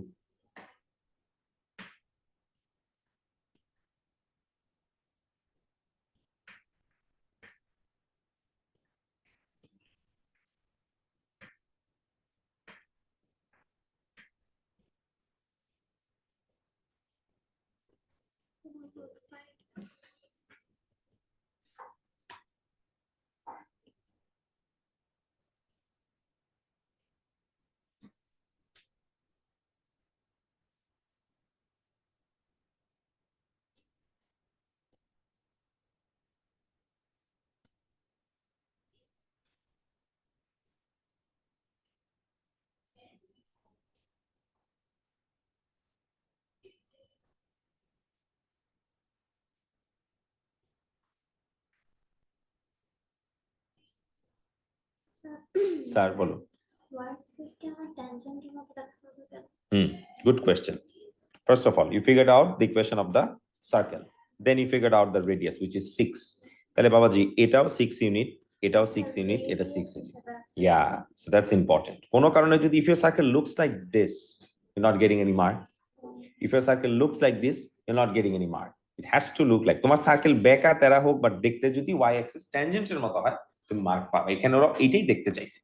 স্যার বলো। y axis কে আমরা ট্যানজেন্টের মতো দেখাতে হবে কেন? Good question. First of all, you figured out the equation of the circle. Then you figured out the radius, which is 6. তাহলে বাবাজি এটাও 6 ইউনিট, এটাও 6 ইউনিট, এটা 6 unit. Yeah, so that's important. কোনো কারণে যদি if your circle looks like this, you're not getting any mark. If your circle looks like this, you're not getting any mark. It has to look like তোমার circle বেঁকা তেরা হোক, but দেখতে যদি y axis ট্যানজেন্টের মতো হয়, তুমি mark পাবে। এখানে ওরা এটাই দেখতে চাইছে।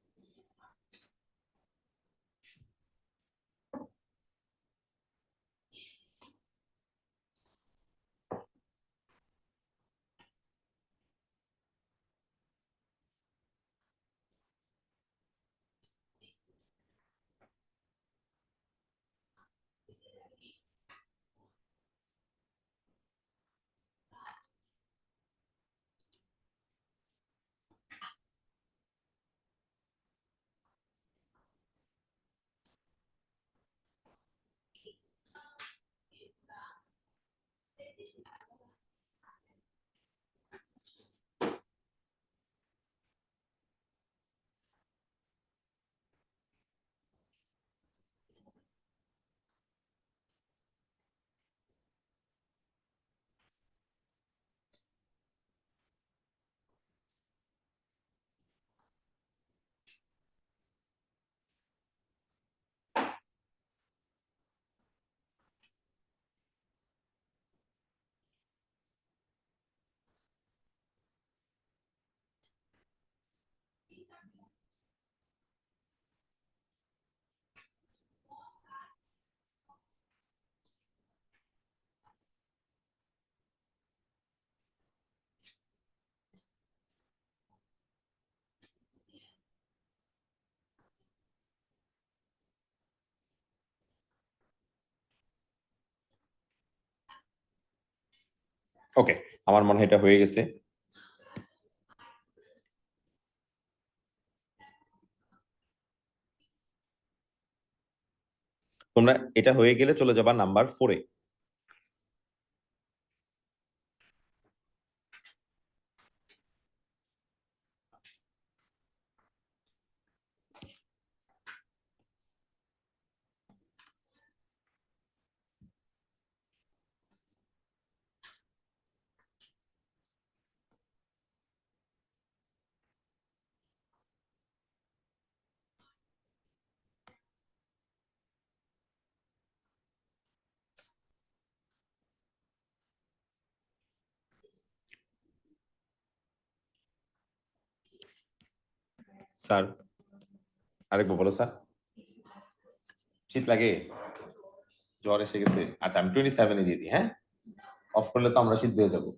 ওকে, আমার মনে হয় এটা হয়ে গেছে। তোমরা এটা হয়ে গেলে চলে যাবা নাম্বার 4-এ। স্যার আরেকবার বলো স্যার। শীত লাগে, জ্বর এসে গেছে। আচ্ছা, আমি 27-এ দিয়ে দিই। হ্যাঁ, অফ করলে তো আমরা সিদ্ধ হয়ে যাবো।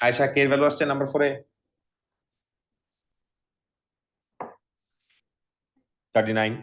আয়শা, কে এর ভ্যালু আসছে নাম্বার 4-এ? 39।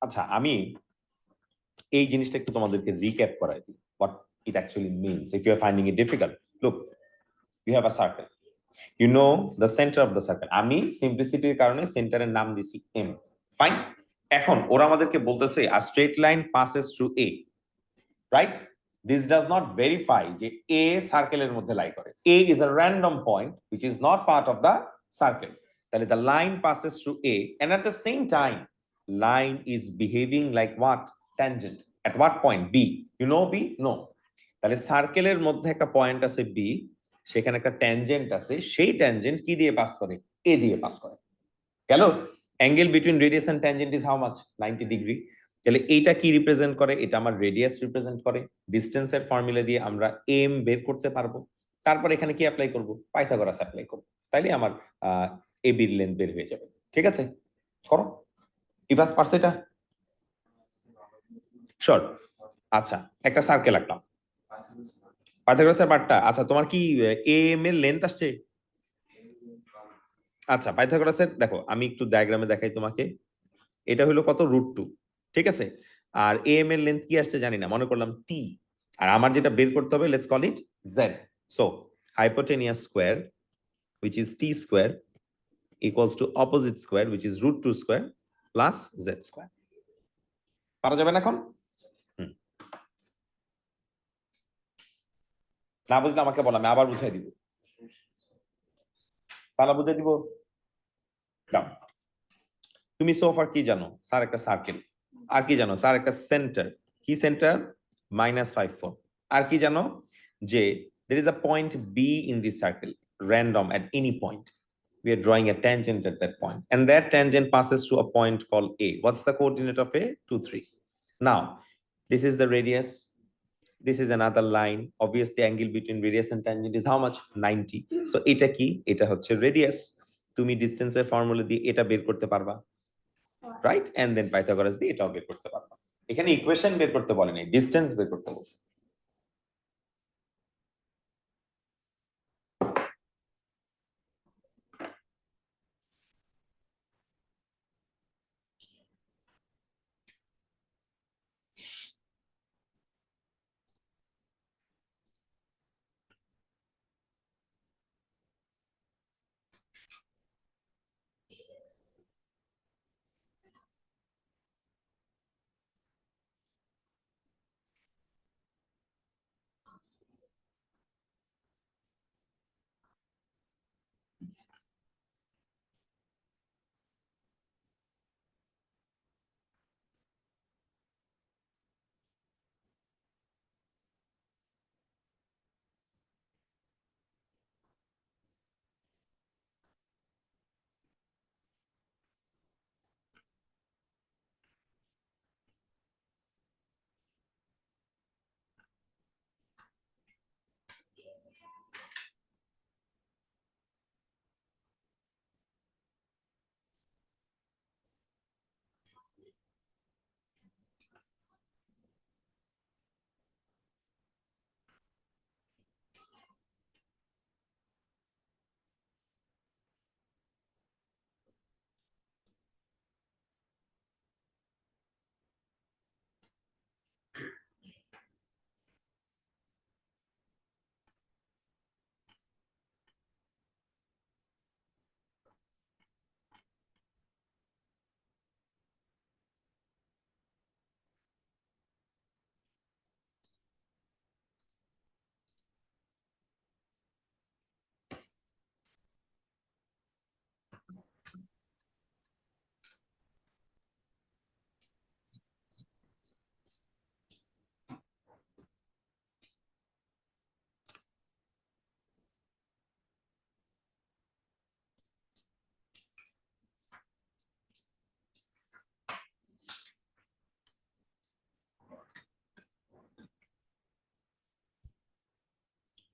আচ্ছা আমি এই জিনিসটা একটু তোমাদেরকে রিক্যাপ করাই দিই what it actually means if you are finding it difficult. Look, you have a circle, you know the center of the circle. আমি সিম্পলিসিটির কারণে সেন্টারের নাম দিছি এম, ফাইন। এখন ওরা আমাদেরকে বলতেছে a straight line passes through a, right? This does not verify যে a সার্কেলের মধ্যে লাই করে। a is a random point which is not part of the circle, তাহলে the line passes through a and at the same time line is behaving like what? Tangent. At what point? b. You know b? No. তাহলে সার্কেলের মধ্যে একটা point আছে b, সেখানে একটা tangent আছে, সেই ট্যানজেন্ট কি দিয়ে পাস করে? a দিয়ে পাস করে। গেল? Angle between radius and tangent is how much? 90 degree. তাহলে এইটা কি রিপ্রেজেন্ট করে? এটা আমার রেডিয়াস রিপ্রেজেন্ট করে। ডিসটেন্সের ফর্মুলা দিয়ে আমরা এম বের করতে পারবো। তারপর এখানে কি অ্যাপ্লাই করব? পাইথাগোরাস অ্যাপ্লাই করব। তাইলে আমার এবি এর লেন্থ বের হয়ে যাবে। ঠিক আছে, করো। ইভাস পারছে এটা? শর। আচ্ছা, একটা সার্কেল আঁকলাম। পাইথাগোরাসের পার্টটা, আচ্ছা তোমার কি এম এর লেন্থ আসছে? আচ্ছা, পাইথাগোরাসের দেখো আমি একটু ডায়াগ্রামে দেখাই তোমাকে। এটা হলো কত? √2, ঠিক আছে। আর এম এর লেন্থ কি আসছে জানি না, মনে করলাম টি। আর আমার যেটা বের করতে হবে, let's call it Z. So hypotenuse square which is t square equals to opposite square which is √2 square plus z square. পারা যাবে না এখন? না বুঝলে আমাকে বল, আমি আবার বুঝাই দিব। সালা বুঝাই দিব? দাও। তুমি সোফার কি জানো? স্যার একটা সার্কেল। আর কি জানো? স্যার একটা সেন্টার। কি সেন্টার? -5,4। আর কি জানো? যে there is a point b in this circle, random at any point. We are drawing a tangent at that point, and that tangent passes through a point called a. What's the coordinate of a? 2, 3. Now, this is the radius. This is another line. Obviously, the angle between radius and tangent is how much? 90. So, এটা কি? এটা হচ্ছে radius. তুমি ডিসটেন্সের formula দিয়ে এটা বের করতে পারবা, রাইট? এন্ড দেন পাইথাগোরাস দিয়ে এটাও বের করতে পারবা। এখানে ইকুয়েশন বের করতে বলে নাই, ডিসটেন্স বের করতে বলছে।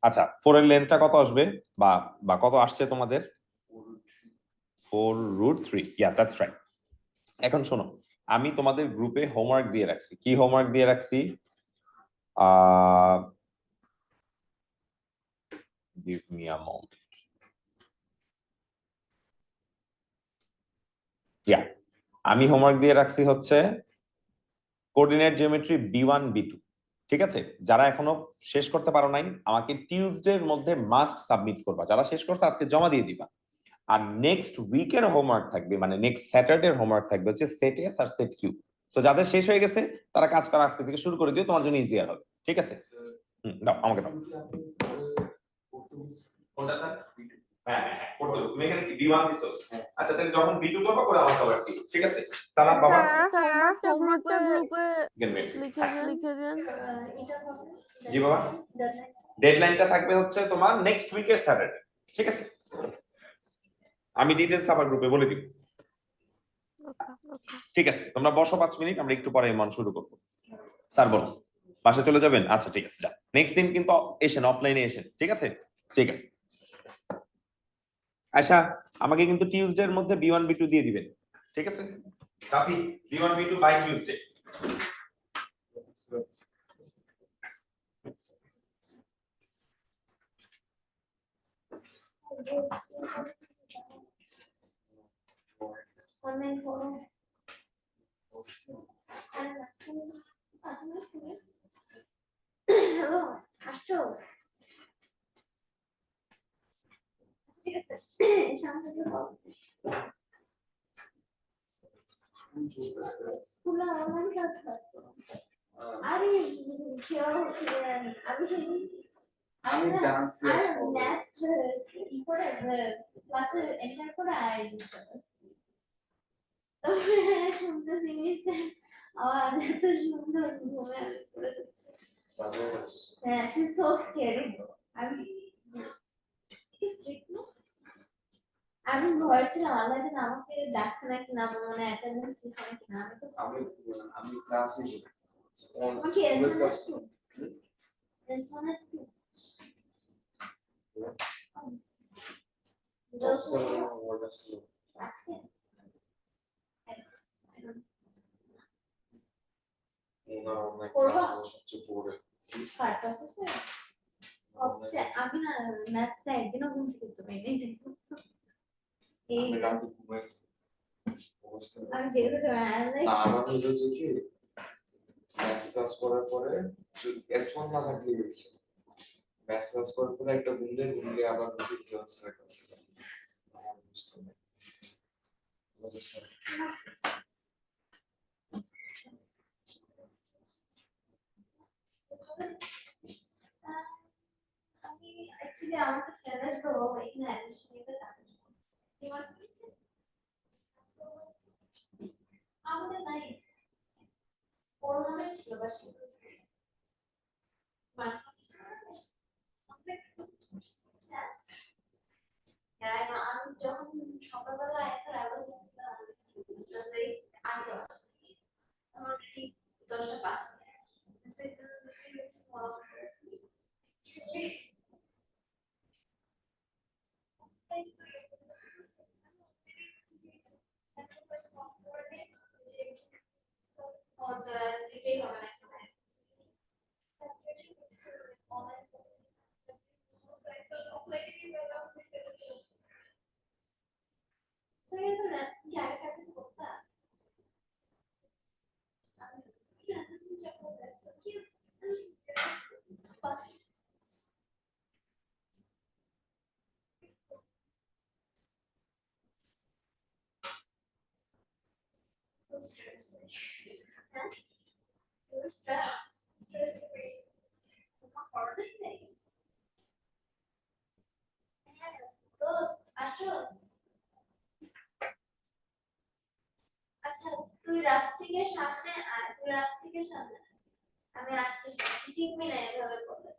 আচ্ছা, 4 এর লেন্থটা কত আসবে, বা বা কত আসছে তোমাদের? 4√3। ইয়া, দ্যাটস রাইট। এখন শোনো, আমি তোমাদের গ্রুপে হোমওয়ার্ক দিয়ে রাখছি। কি হোমওয়ার্ক দিয়ে রাখছি? Give me a moment. Yeah, আমি হোমওয়ার্ক দিয়ে রাখছি হচ্ছে কোঅর্ডিনেট জিওমেট্রি B1 B2, ঠিক আছে? যারা এখনো শেষ করতে পারো নাই আমাকে টিউসডের মধ্যে মাস্ট সাবমিট করবা, যারা শেষ করছে আজকে জমা দিয়ে দিবা। আর নেক্সট উইকের হোমওয়ার্ক থাকবে, মানে নেক্সট স্যাটারডে হোমওয়ার্ক থাকবে হচ্ছে সেট এস আর সেট কিউ। তো যাদের শেষ হয়ে গেছে তারা কাজ করা আজকে থেকে শুরু করে দিও, তোমার জন্য ইজিয়ার হবে, ঠিক আছে? দাও আমাকে দাও। কোনটা স্যার? হ্যাঁ হ্যাঁ হ্যাঁ, করতে হবে। তুমি এখানে কি B1 দিছো? আচ্ছা তাহলে যখন B2 করবা করে আমাকে আবার দিও, ঠিক আছে? সালাম বাবা। হোমওয়ার্কটা গ্রুপে লিখে দেন। এটা হবে জি বাবা। deadline। ডেডলাইনটা থাকবে হচ্ছে তোমার নেক্সট উইকের স্যাটারডে, ঠিক আছে? আমি ডিটেইলস আবার গ্রুপে বলে দিব, ঠিক আছে? তোমরা বসো 5 মিনিট, আমরা একটু পরে মন শুরু করব। স্যার বলো বাসা চলে যাবেন? আচ্ছা ঠিক আছে, যা। নেক্সট দিন কিন্তু এসেন, অফলাইনে এসেন, ঠিক আছে? ঠিক আছে। আচ্ছা আমাকে কিন্তু টিউসডে এর মধ্যে B1 B2 দিয়ে দিবেন, ঠিক আছে? কাফি B1 B2 by Tuesday. Online forum। Hello, আসছো? ঠিক আছে, সামনে থেকে বলো। স্কুলে অনলাইন ক্লাস করতো। আরে কেউ ছিলেন, আমি সেদিন আমি জানছি ম্যাথস ই করে ক্লাসে এন্টার করে তারপরে শুনতেছি মিসের আওয়াজ এত সুন্দর, ঘুমে আমি পড়ে যাচ্ছি। হ্যাঁ, শি ইজ সো স্কেরি। আমি আমি ভয় ছিলাম আল্লাহ যেন আমাকে ডাকছে নাকি না, মানে অ্যাটেন্ডেন্স দিচ্ছে নাকি না। আমি ক্লাসে আমাকে এসএমএস আজকে আমি না ম্যাথস একদিনও ঘুম থেকে উঠতে পারিনি, এই আমি জেগে যেতে পারি না। আমার হলো যে কি ম্যাথস ক্লাস করার পরে S1 না থাকলে গেছে ম্যাথস ক্লাস করার পরে একটা ঘুম দিয়ে আবার উঠে ক্লাসের কাছে আমি অ্যাকচুয়ালি আমাকে ফেলাস করবো এখানে অ্যাডমিশন নিতে আমাদের নাই করোনা ছিল বা আমি যখন সকালবেলা I was already 10টা 5 So stressful. Huh? You're stressed. Stress-free. Holiday. Ghost. Astros. আচ্ছা তুই রাস্টিকের সামনে আয়, তুই রাস্টিকের সামনে আমি আসতেছি, চিনবি না এভাবে বলে।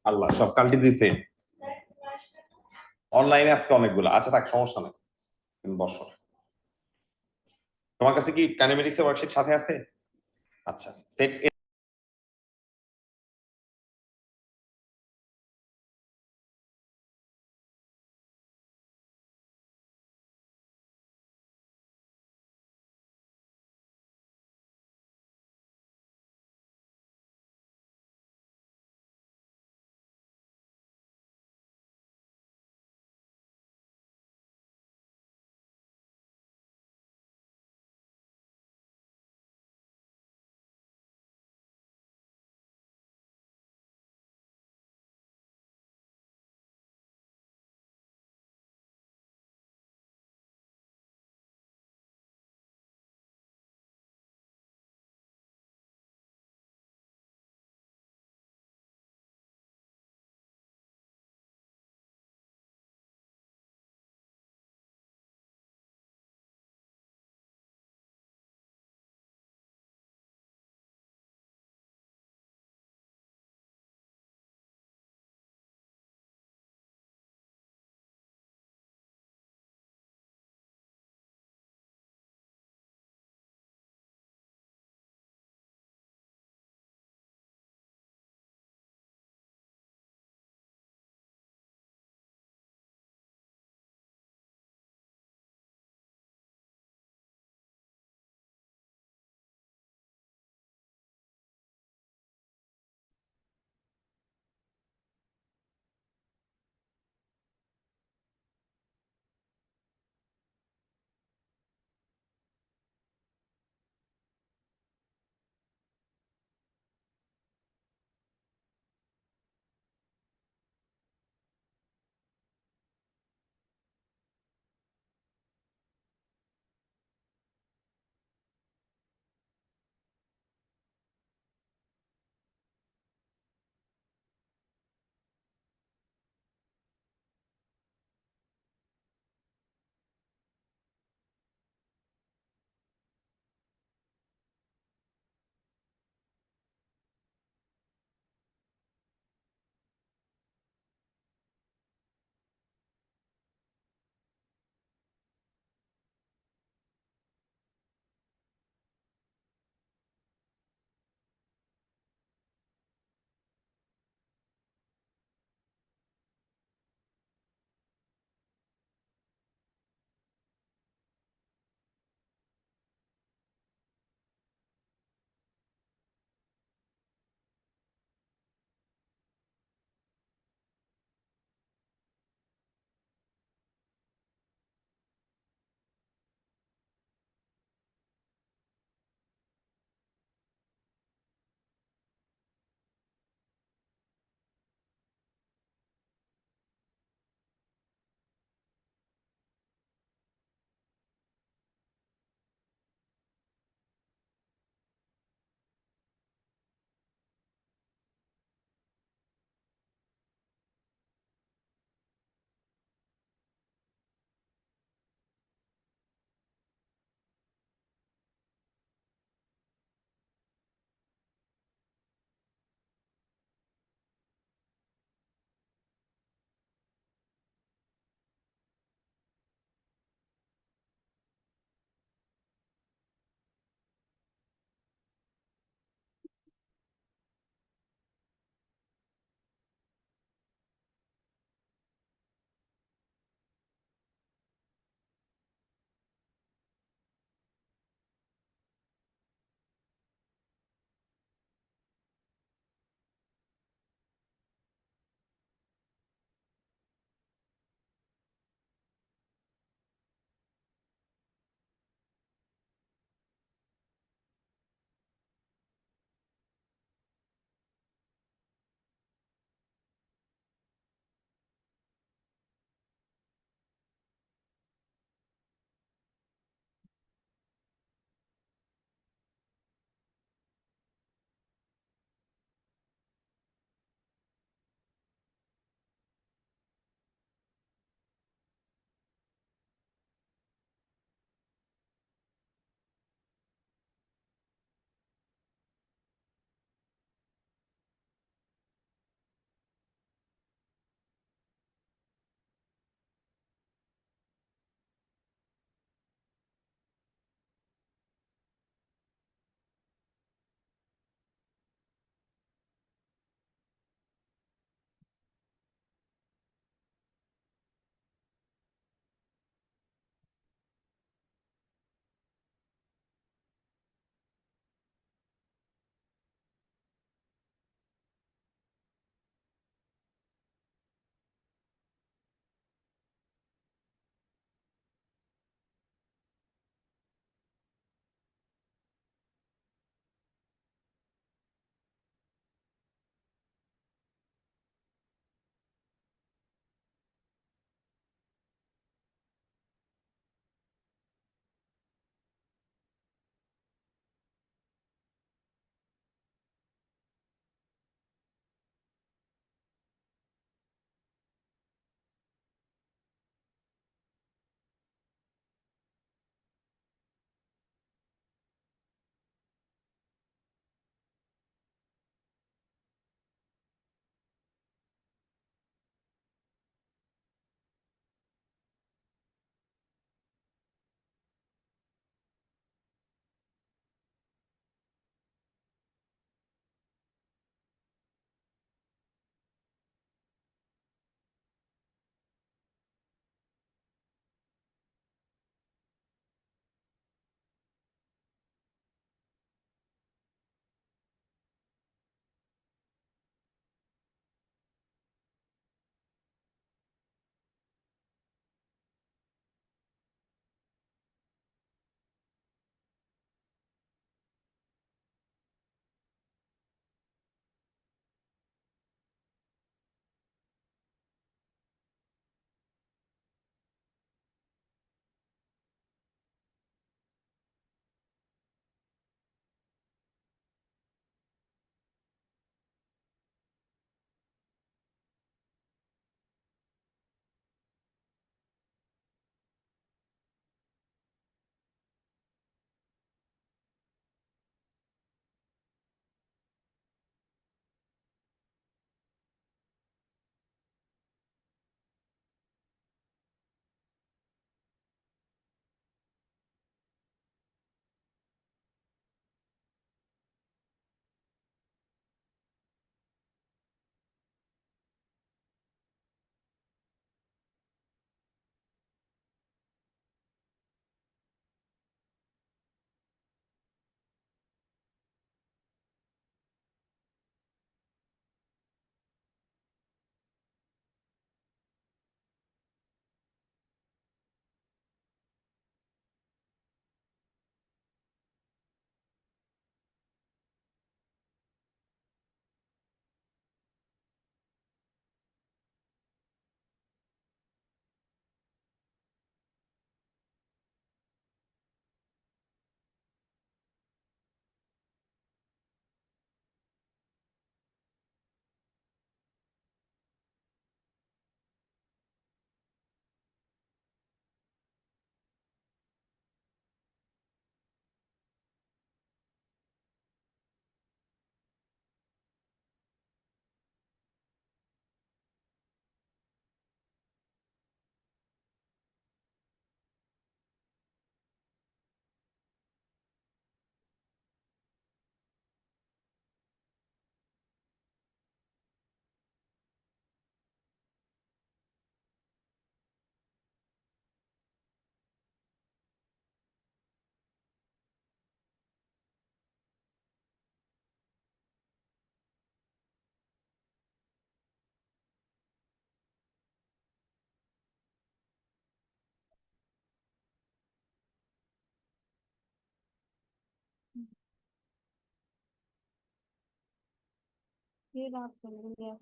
আল্লাহ সব কাল্টি দিছে অনলাইনে আজকে অনেকগুলো। আচ্ছা থাক, সমস্যা নাই, তুমি বসো। তোমার কাছে কি কাইনেমেটিক্সের ওয়ার্কশিট সাথে আছে? আচ্ছা, set Good afternoon, yes.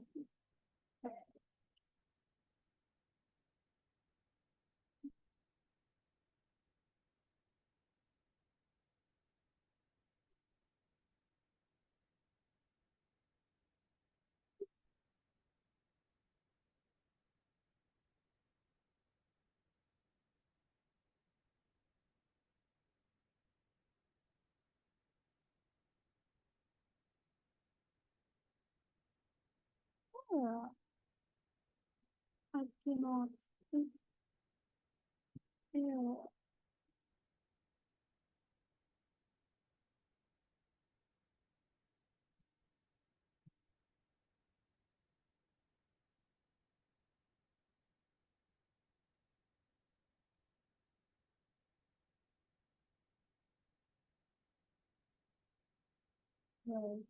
Oh, I cannot. Yeah. Right.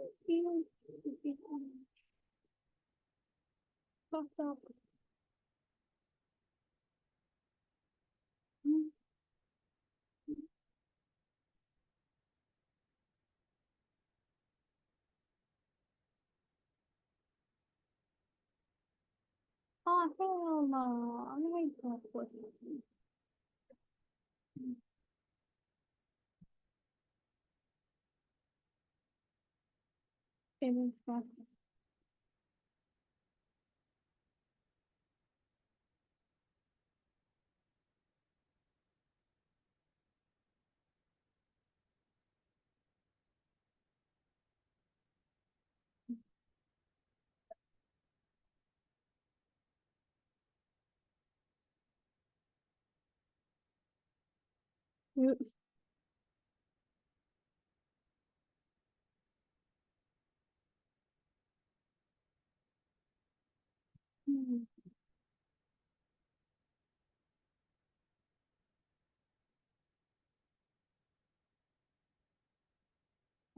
I feel fucked up. Mm. Oh, hell no. I hate that question. It is bad. Yes. Mm.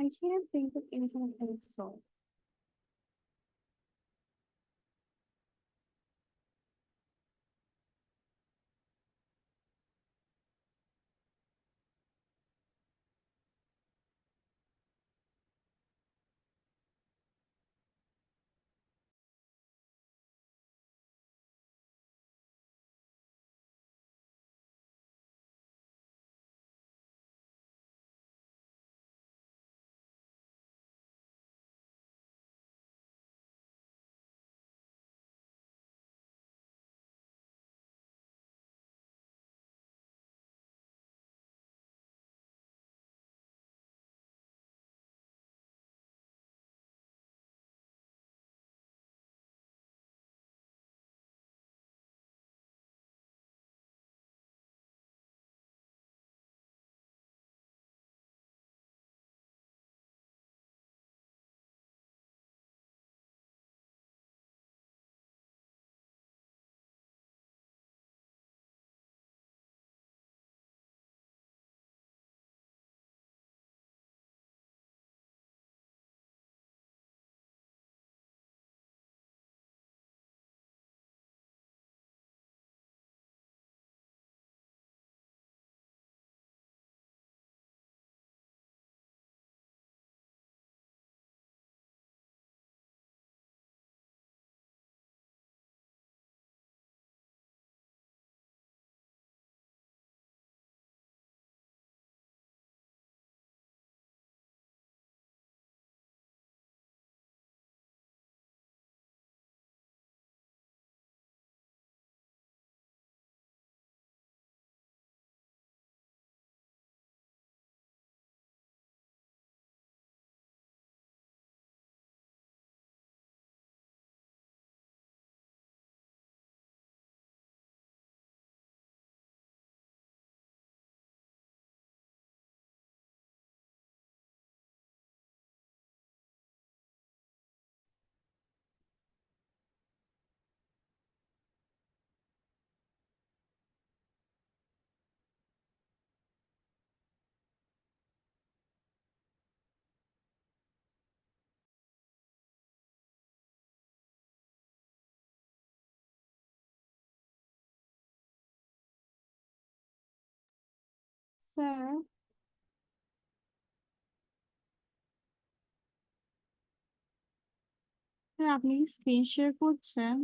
I can't think of anything I can solve. Sir, হ্যাঁ, আপনি কি screen share করছেন?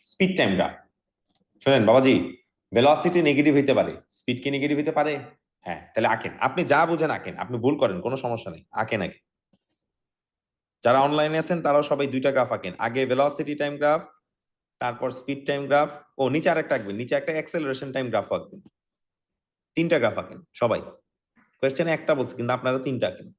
Speed time graph. শোনেন বাবাজি, velocity negative হইতে পারে, speed কি negative হইতে পারে? হ্যাঁ, তাহলে আঁকেন, আপনি যা বুঝেন আঁকেন, আপনি ভুল করেন কোনো সমস্যা নেই, আঁকেন আগে। যারা অনলাইনে আছেন তারাও সবাই দুইটা গ্রাফ আঁকেন, আগে ভেলোসিটি টাইম গ্রাফ, তারপর স্পিড টাইম গ্রাফ, ও নিচে আরেকটা আঁকবেন, নিচে একটা অ্যাক্সেলারেশন টাইম গ্রাফ আঁকবেন। তিনটা গ্রাফ আঁকেন সবাই। কোয়েশ্চেনে একটা বলছে কিন্তু আপনারা তিনটা আঁকেন।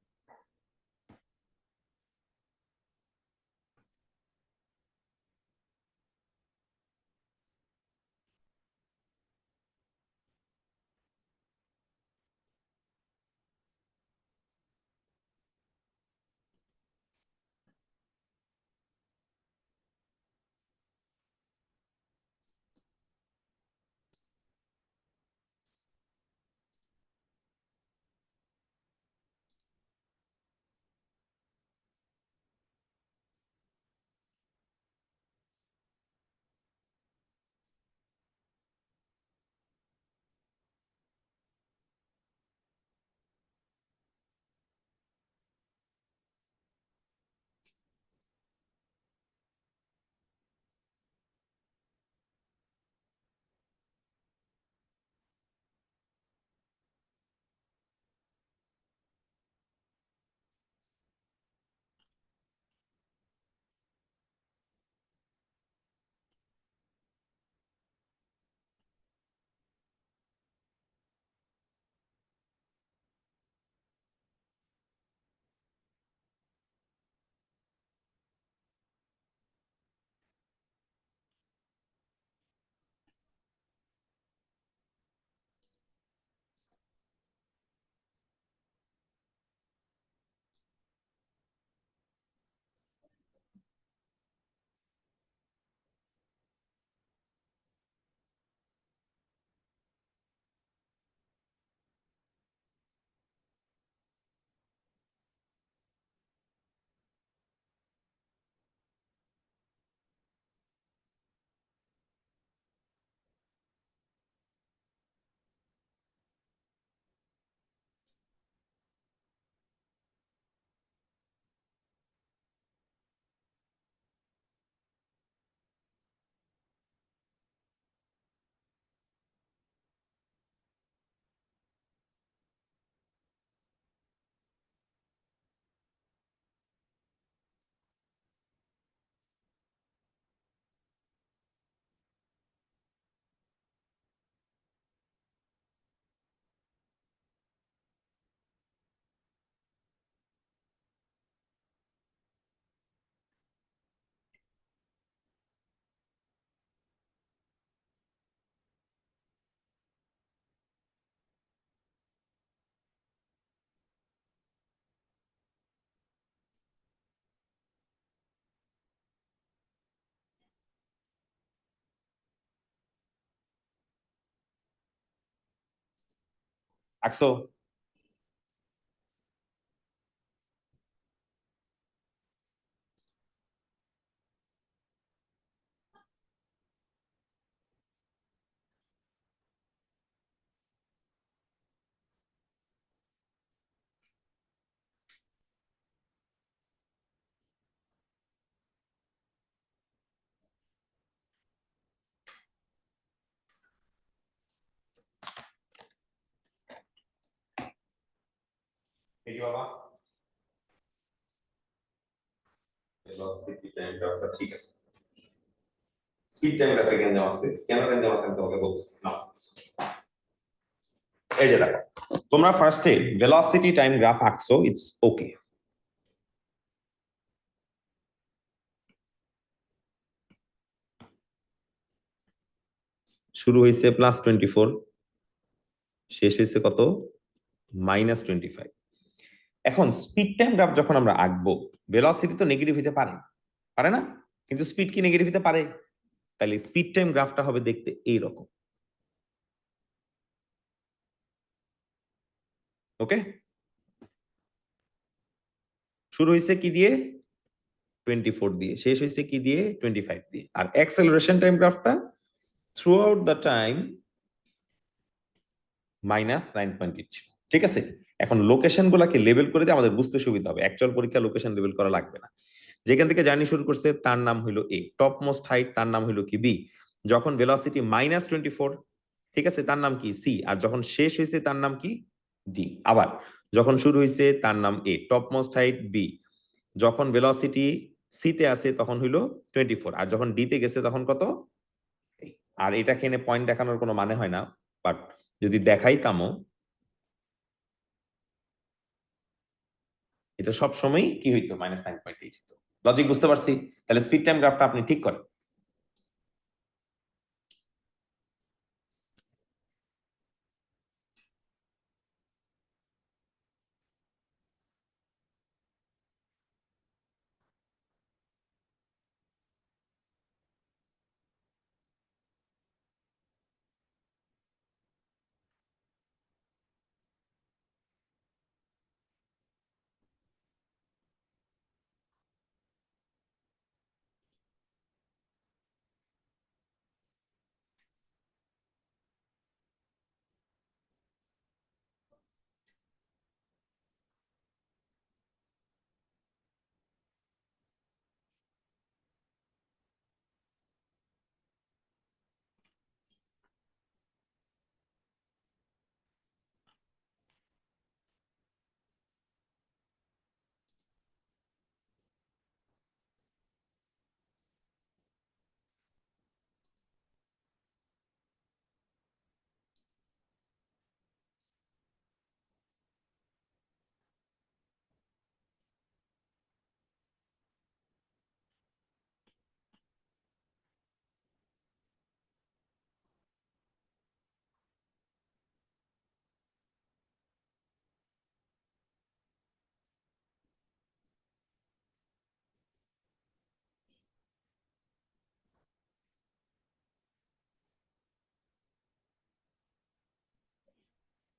আঁকছো? এই বাবা ভেলোসিটি টাইম গ্রাফটা ঠিক আছে। স্পিড টাইম গ্রাফে কেন দেওয়া আছে, কেন কেন দেওয়া আছে আমি তোমাকে বলছি না। এই যে দেখো, তোমরা ফার্স্টে ভেলোসিটি টাইম গ্রাফ আঁকছো, ইটস ওকে। শুরু হয়েছে +24, শেষ হয়েছে কত? -25। এখন স্পিড টাইম গ্রাফ যখন আমরা আঁকবো, ভেলোসিটি তো নেগেটিভ হতে পারে, পারে না? কিন্তু স্পিড কি নেগেটিভ হতে পারে? তাহলে স্পিড টাইম গ্রাফটা হবে দেখতে এইরকম। ওকে, শুরু হয়েছে কি দিয়ে? 24 দিয়ে, শেষ হয়েছে কি দিয়ে? 25 দিয়ে। আর অ্যাক্সেলারেশন টাইম গ্রাফটা থ্রু আউট দ্য টাইম -9.8 ছিল। ঠিক আছে, এখন লোকেশন গুলাকে লেবেল করে দিয়ে আমাদের বুঝতে সুবিধা হবে। অ্যাকচুয়াল পরীক্ষা লোকেশন লেবেল করা লাগবে না। যেখান থেকে জার্নি শুরু করছে তার নাম হইলো এ, টপ মোস্ট হাইট তার নাম হইলো কি বি, যখন ভেলোসিটি -24, ঠিক আছে, তার নাম কি সি, আর যখন শেষ হয়েছে তার নাম কি ডি। আবার যখন শুরু হয়েছে তার নাম এ, টপ মোস্ট হাইট বি, যখন ভেলোসিটি সি তে আছে তখন হইলো 24, আর যখন ডি তে গেছে তখন কত? আর এটাকে এনে পয়েন্ট দেখানোর কোনো মানে হয় না, বাট যদি দেখাইতামও, এটা সব সময় কি হইতো? -9.8 হইতো। লজিক বুঝতে পারছি? তাহলে স্পিড টাইম গ্রাফটা আপনি ঠিক করেন।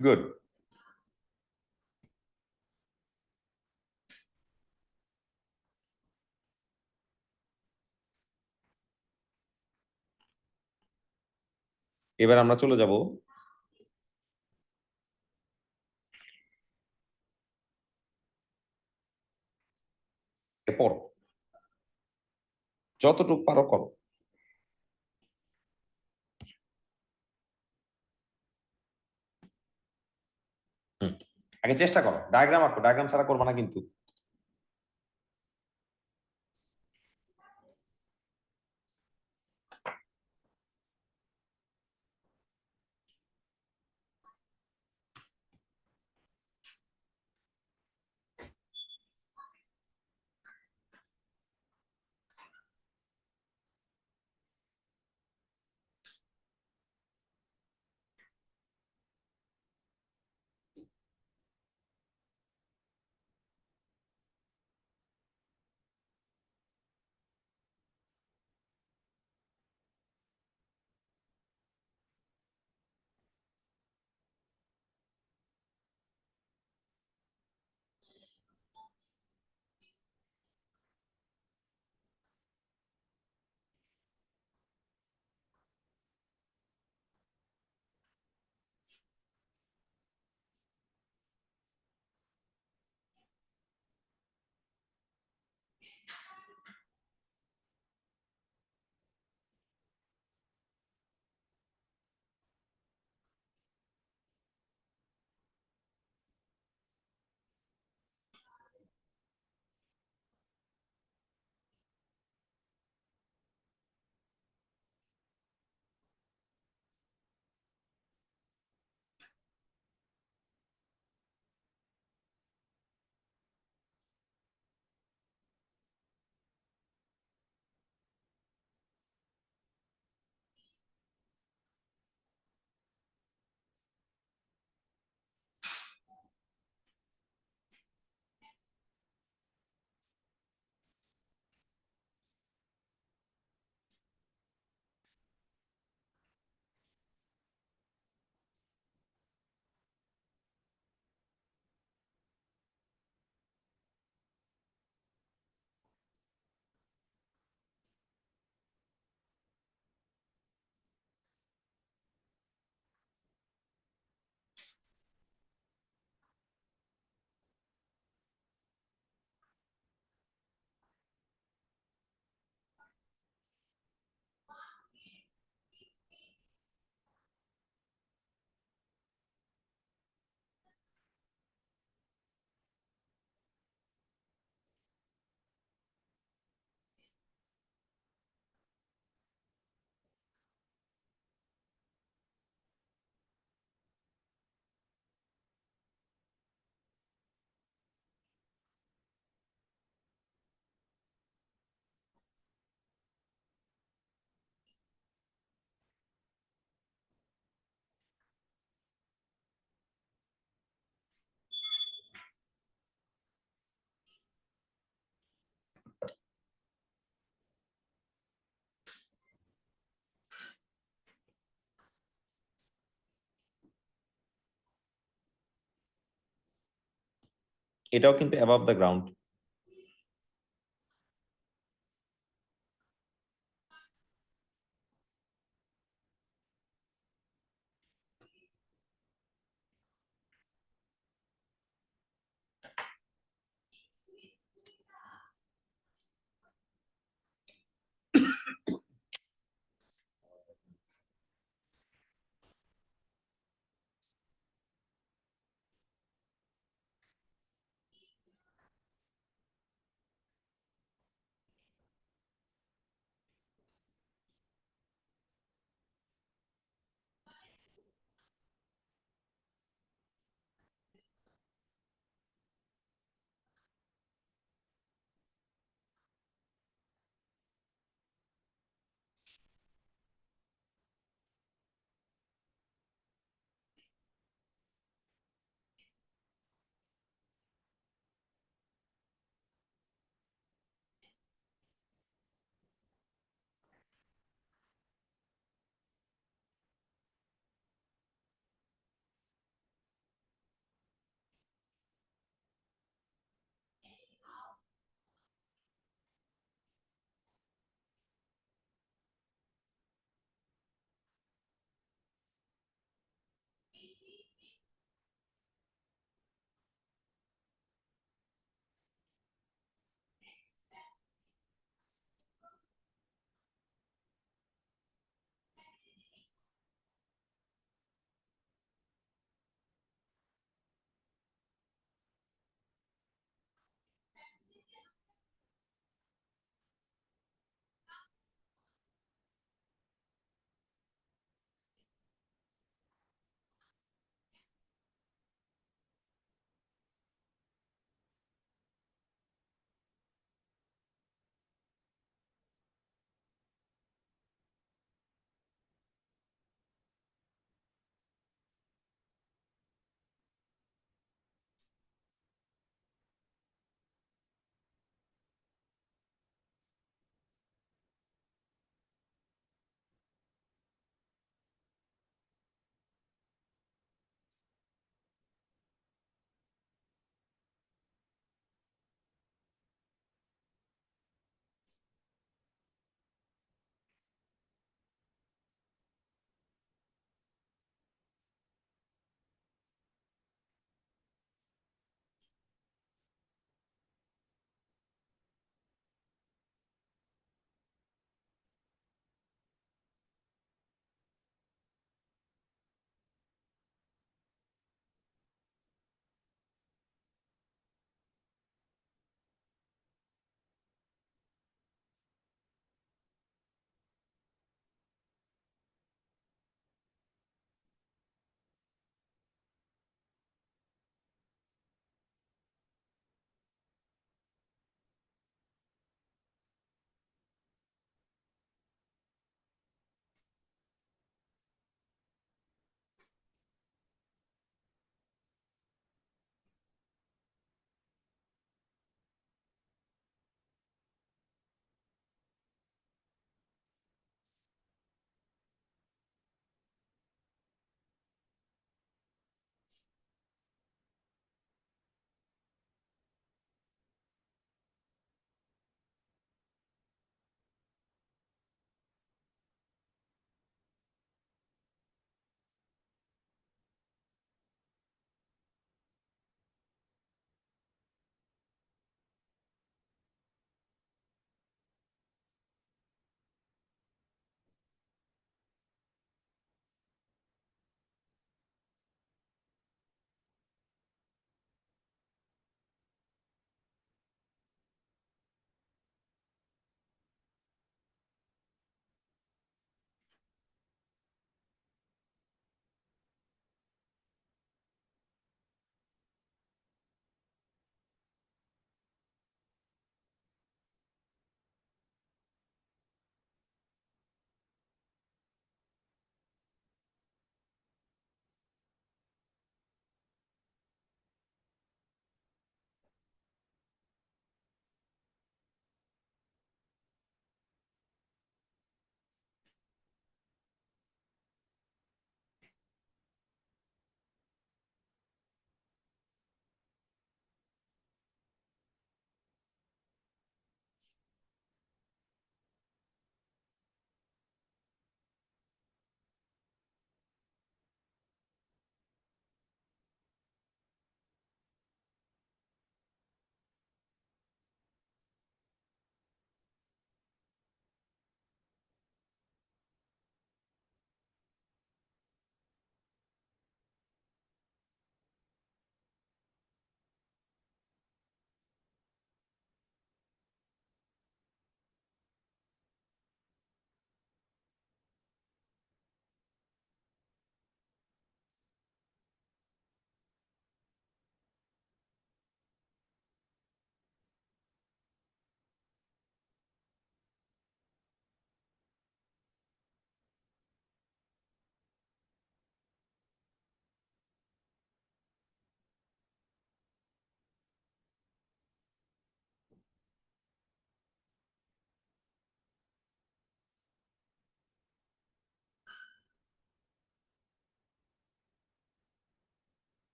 গুড। এবার আমরা চলে যাব পড়ো, যতটুকু পারো করো। আগে চেষ্টা করো, ডায়াগ্রাম আঁকো, ডায়াগ্রাম ছাড়া করবো না কিন্তু। এটাও কিন্তু অ্যাবাভ দ্য গ্রাউন্ড।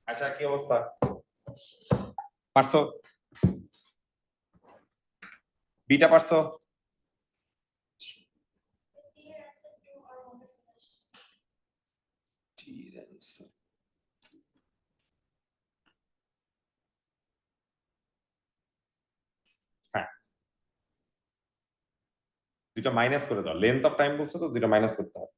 আচ্ছা কি অবস্থা পারছো বিটা পারছো Dear answer to our bonus question. হ্যাঁ দুইটা মাইনাস করে দাও লেন্থ অফ টাইম বলছো তো দুইটা মাইনাস করতে হবে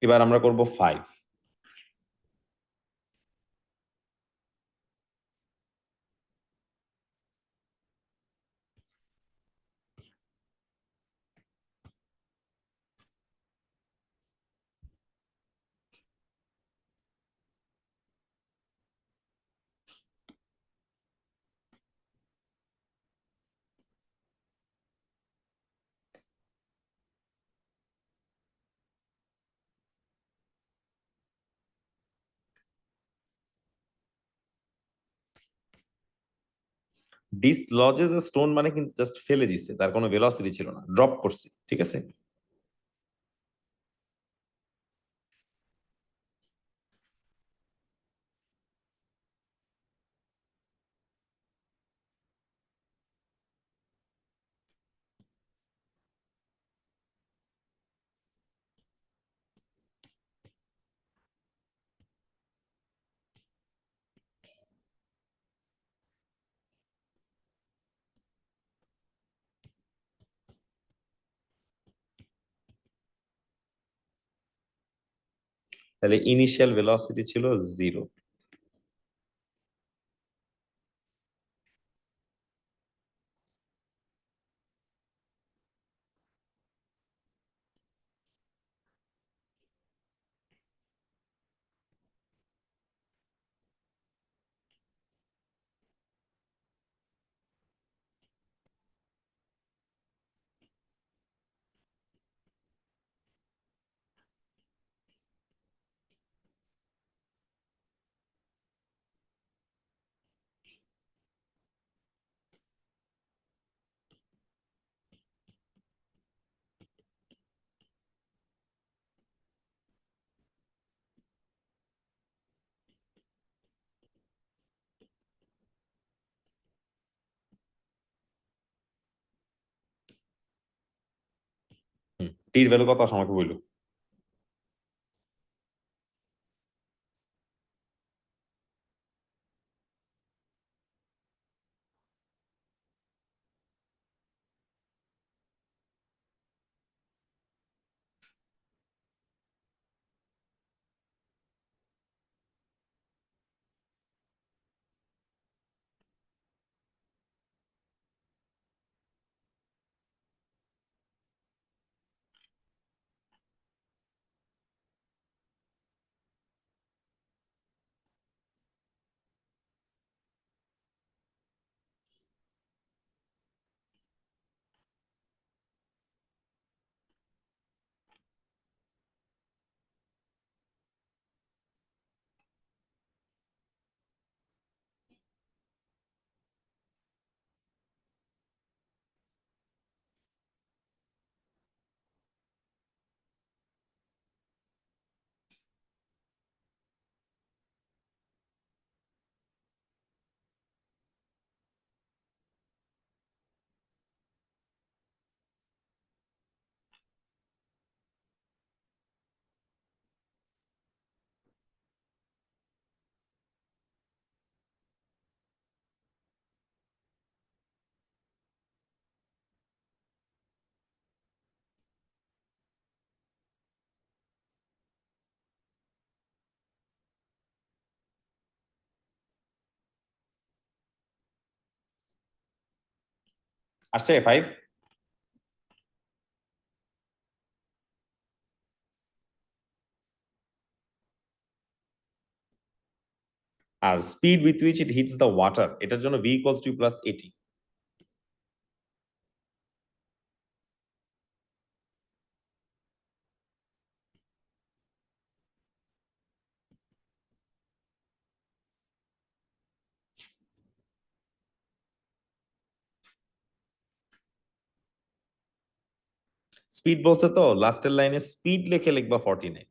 এবার আমরা করব 5 ডিসলজেস এ স্টোন মানে কিন্তু জাস্ট ফেলে দিছে তার কোনো ভেলোসিটি ছিল না ড্রপ করছে ঠিক আছে তাহলে ইনিশিয়াল ভেলোসিটি ছিল 0 টির ভ্যালু কত আসে আমাকে বললো আসছে 5 আর speed with which it hits the water এটার জন্য v equals to plus 80 speed বলছে তো, লাস্টের লাইনে স্পিড লিখে লিখবা 49।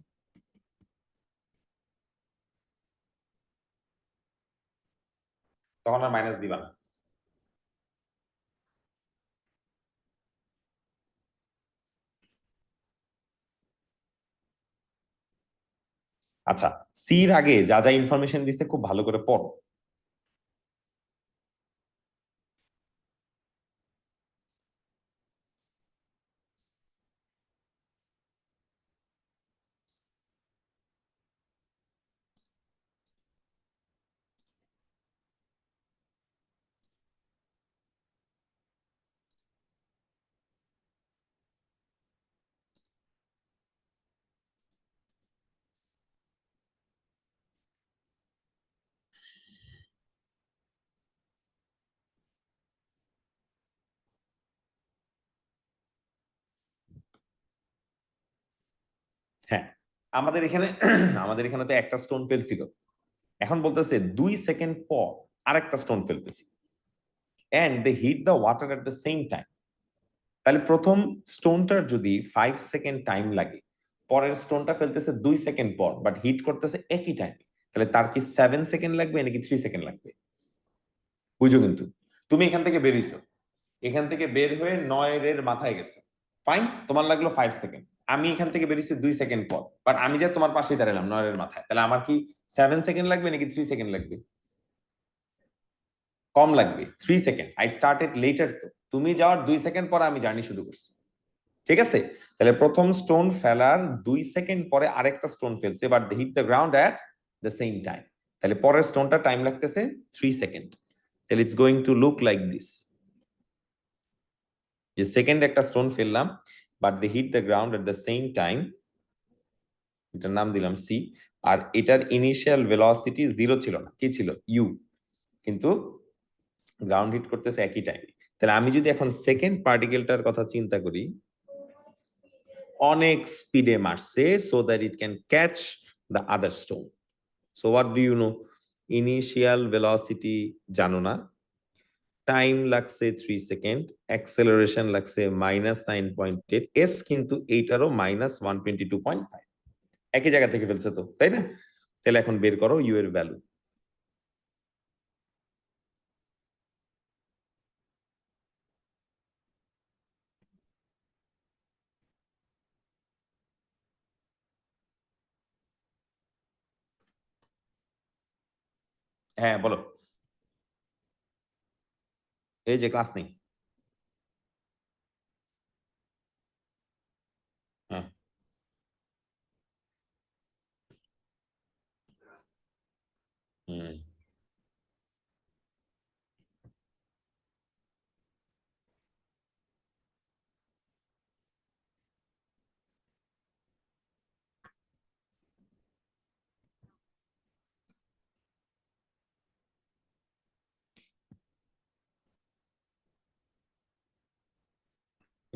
তখন আর মাইনাস দিবা না। আচ্ছা, সির আগে যা যা ইনফরমেশন দিছে খুব ভালো করে পড়ো। হ্যাঁ, আমাদের এখানে আমাদের এখানে তো একটা স্টোন ফেলছিল, এখন বলতেছে 2 সেকেন্ড পর আরেকটা স্টোন ফেলতেছি, and they hit the water at the same time. তাহলে প্রথম স্টোনটার যদি 5 সেকেন্ড টাইম লাগে, পরের স্টোনটা ফেলতেছে 2 সেকেন্ড পর, বাট হিট করতেছে একই টাইমে, তাহলে তার কি 7 সেকেন্ড লাগবে নাকি 3 সেকেন্ড লাগবে? বুঝো কিন্তু, তুমি এখান থেকে বেরিয়েছো, এখান থেকে বের হয়ে 9 এর মাথায় গেছে, ফাইন, তোমার লাগলো 5 সেকেন্ড। আমি এখান থেকে বেরিয়েছি 2 সেকেন্ড পর, বাট আমি যে তোমার পাশেই দাঁড়ালাম 9 এর মাথায়, তাহলে আমার কি 7 সেকেন্ড লাগবে নাকি 3 সেকেন্ড লাগবে? কম লাগবে, 3 সেকেন্ড। আই স্টার্টেড লেটার, তো তুমি যাওয়ার 2 সেকেন্ড পরে আমি জার্নি শুরু করছি, ঠিক আছে? তাহলে প্রথম স্টোন ফেলার 2 সেকেন্ড পরে আরেকটা স্টোন ফেলছে, but they hit the ground at the same time, তাহলে পরের স্টোনটা টাইম লাগতেছে 3 সেকেন্ড। তাহলে it's going to look like this, যে সেকেন্ড একটা স্টোন ফেললাম, but they hit the ground at the same time, এটার নাম দিলাম সি। আর এটার ইনিশিয়াল ভেলোসিটি 0 ছিল না, কি ছিল? ইউ। কিন্তু গ্রাউন্ড হিট করতেছে একই টাইমে। তাহলে আমি যদি এখন সেকেন্ড পার্টিকেলটার কথা চিন্তা করি, অনেক স্পিডে মারছে, so that it can catch the other stone. So what do you know? Initial velocity জানো না, টাইম লাগছে 3 সেকেন্ড, অ্যাক্সেলারেশন লাগছে -9.8, এস কিন্তু এইটারও -122.5, একই জায়গা থেকে ফেলছে তো, তাই না? তাহলে এখন বের করো ইউ এর ভ্যালু। হ্যাঁ বলো। এই যে ক্লাস নেই। হ্যাঁ, হুম,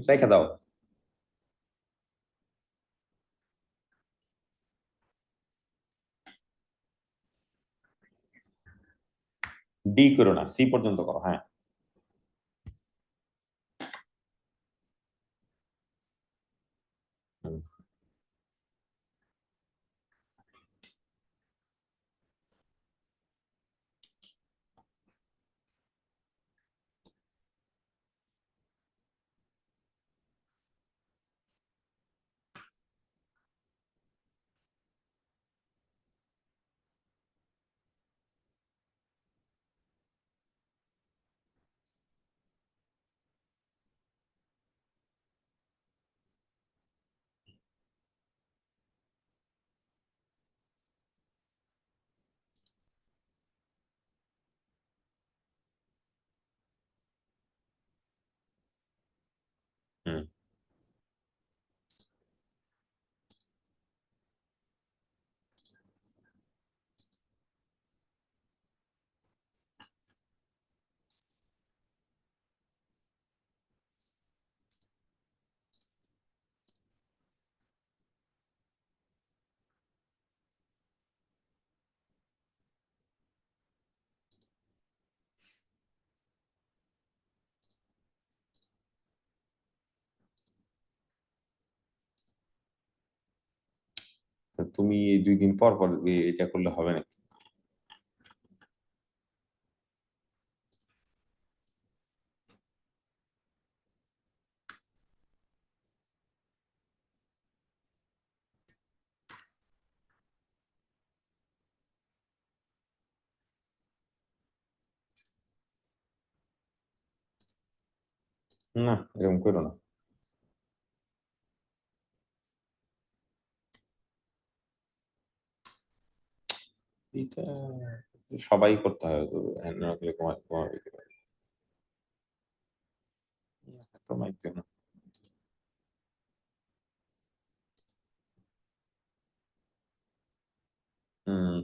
রেখে দাও। ডি করো না, সি পর্যন্ত করো। হ্যাঁ, হুম। তুমি এই 2 দিন পর পর এটা করলে হবে না। না, এরকম করো না। এটা সবাই করতে হয় তো, হ্যান্ড রাখলে কমাবে কি করে? তো মাইক দিও না। হুম,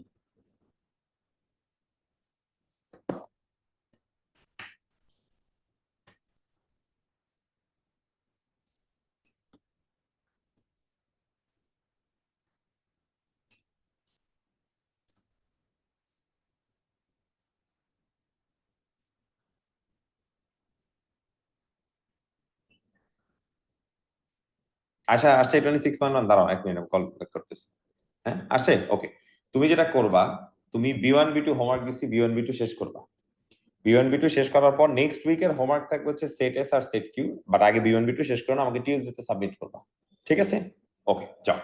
আচ্ছা আসছে 26.1, দাঁড়াও 1 মিনিট, কল ব্যাক করতেছি। হ্যাঁ আসছে, ওকে। তুমি যেটা করবা, তুমি B1 B2 হোমওয়ার্ক দিচ্ছি, B1 B2 শেষ করবা। B1 B2 শেষ করার পর নেক্সট উইকের হোমওয়ার্ক থাকবে হচ্ছে সেট এস আর সেট কিউ, বাট আগে B1 B2 শেষ করো না, আমাকে টিউসডেতে সাবমিট করবা, ঠিক আছে? ওকে, যাও।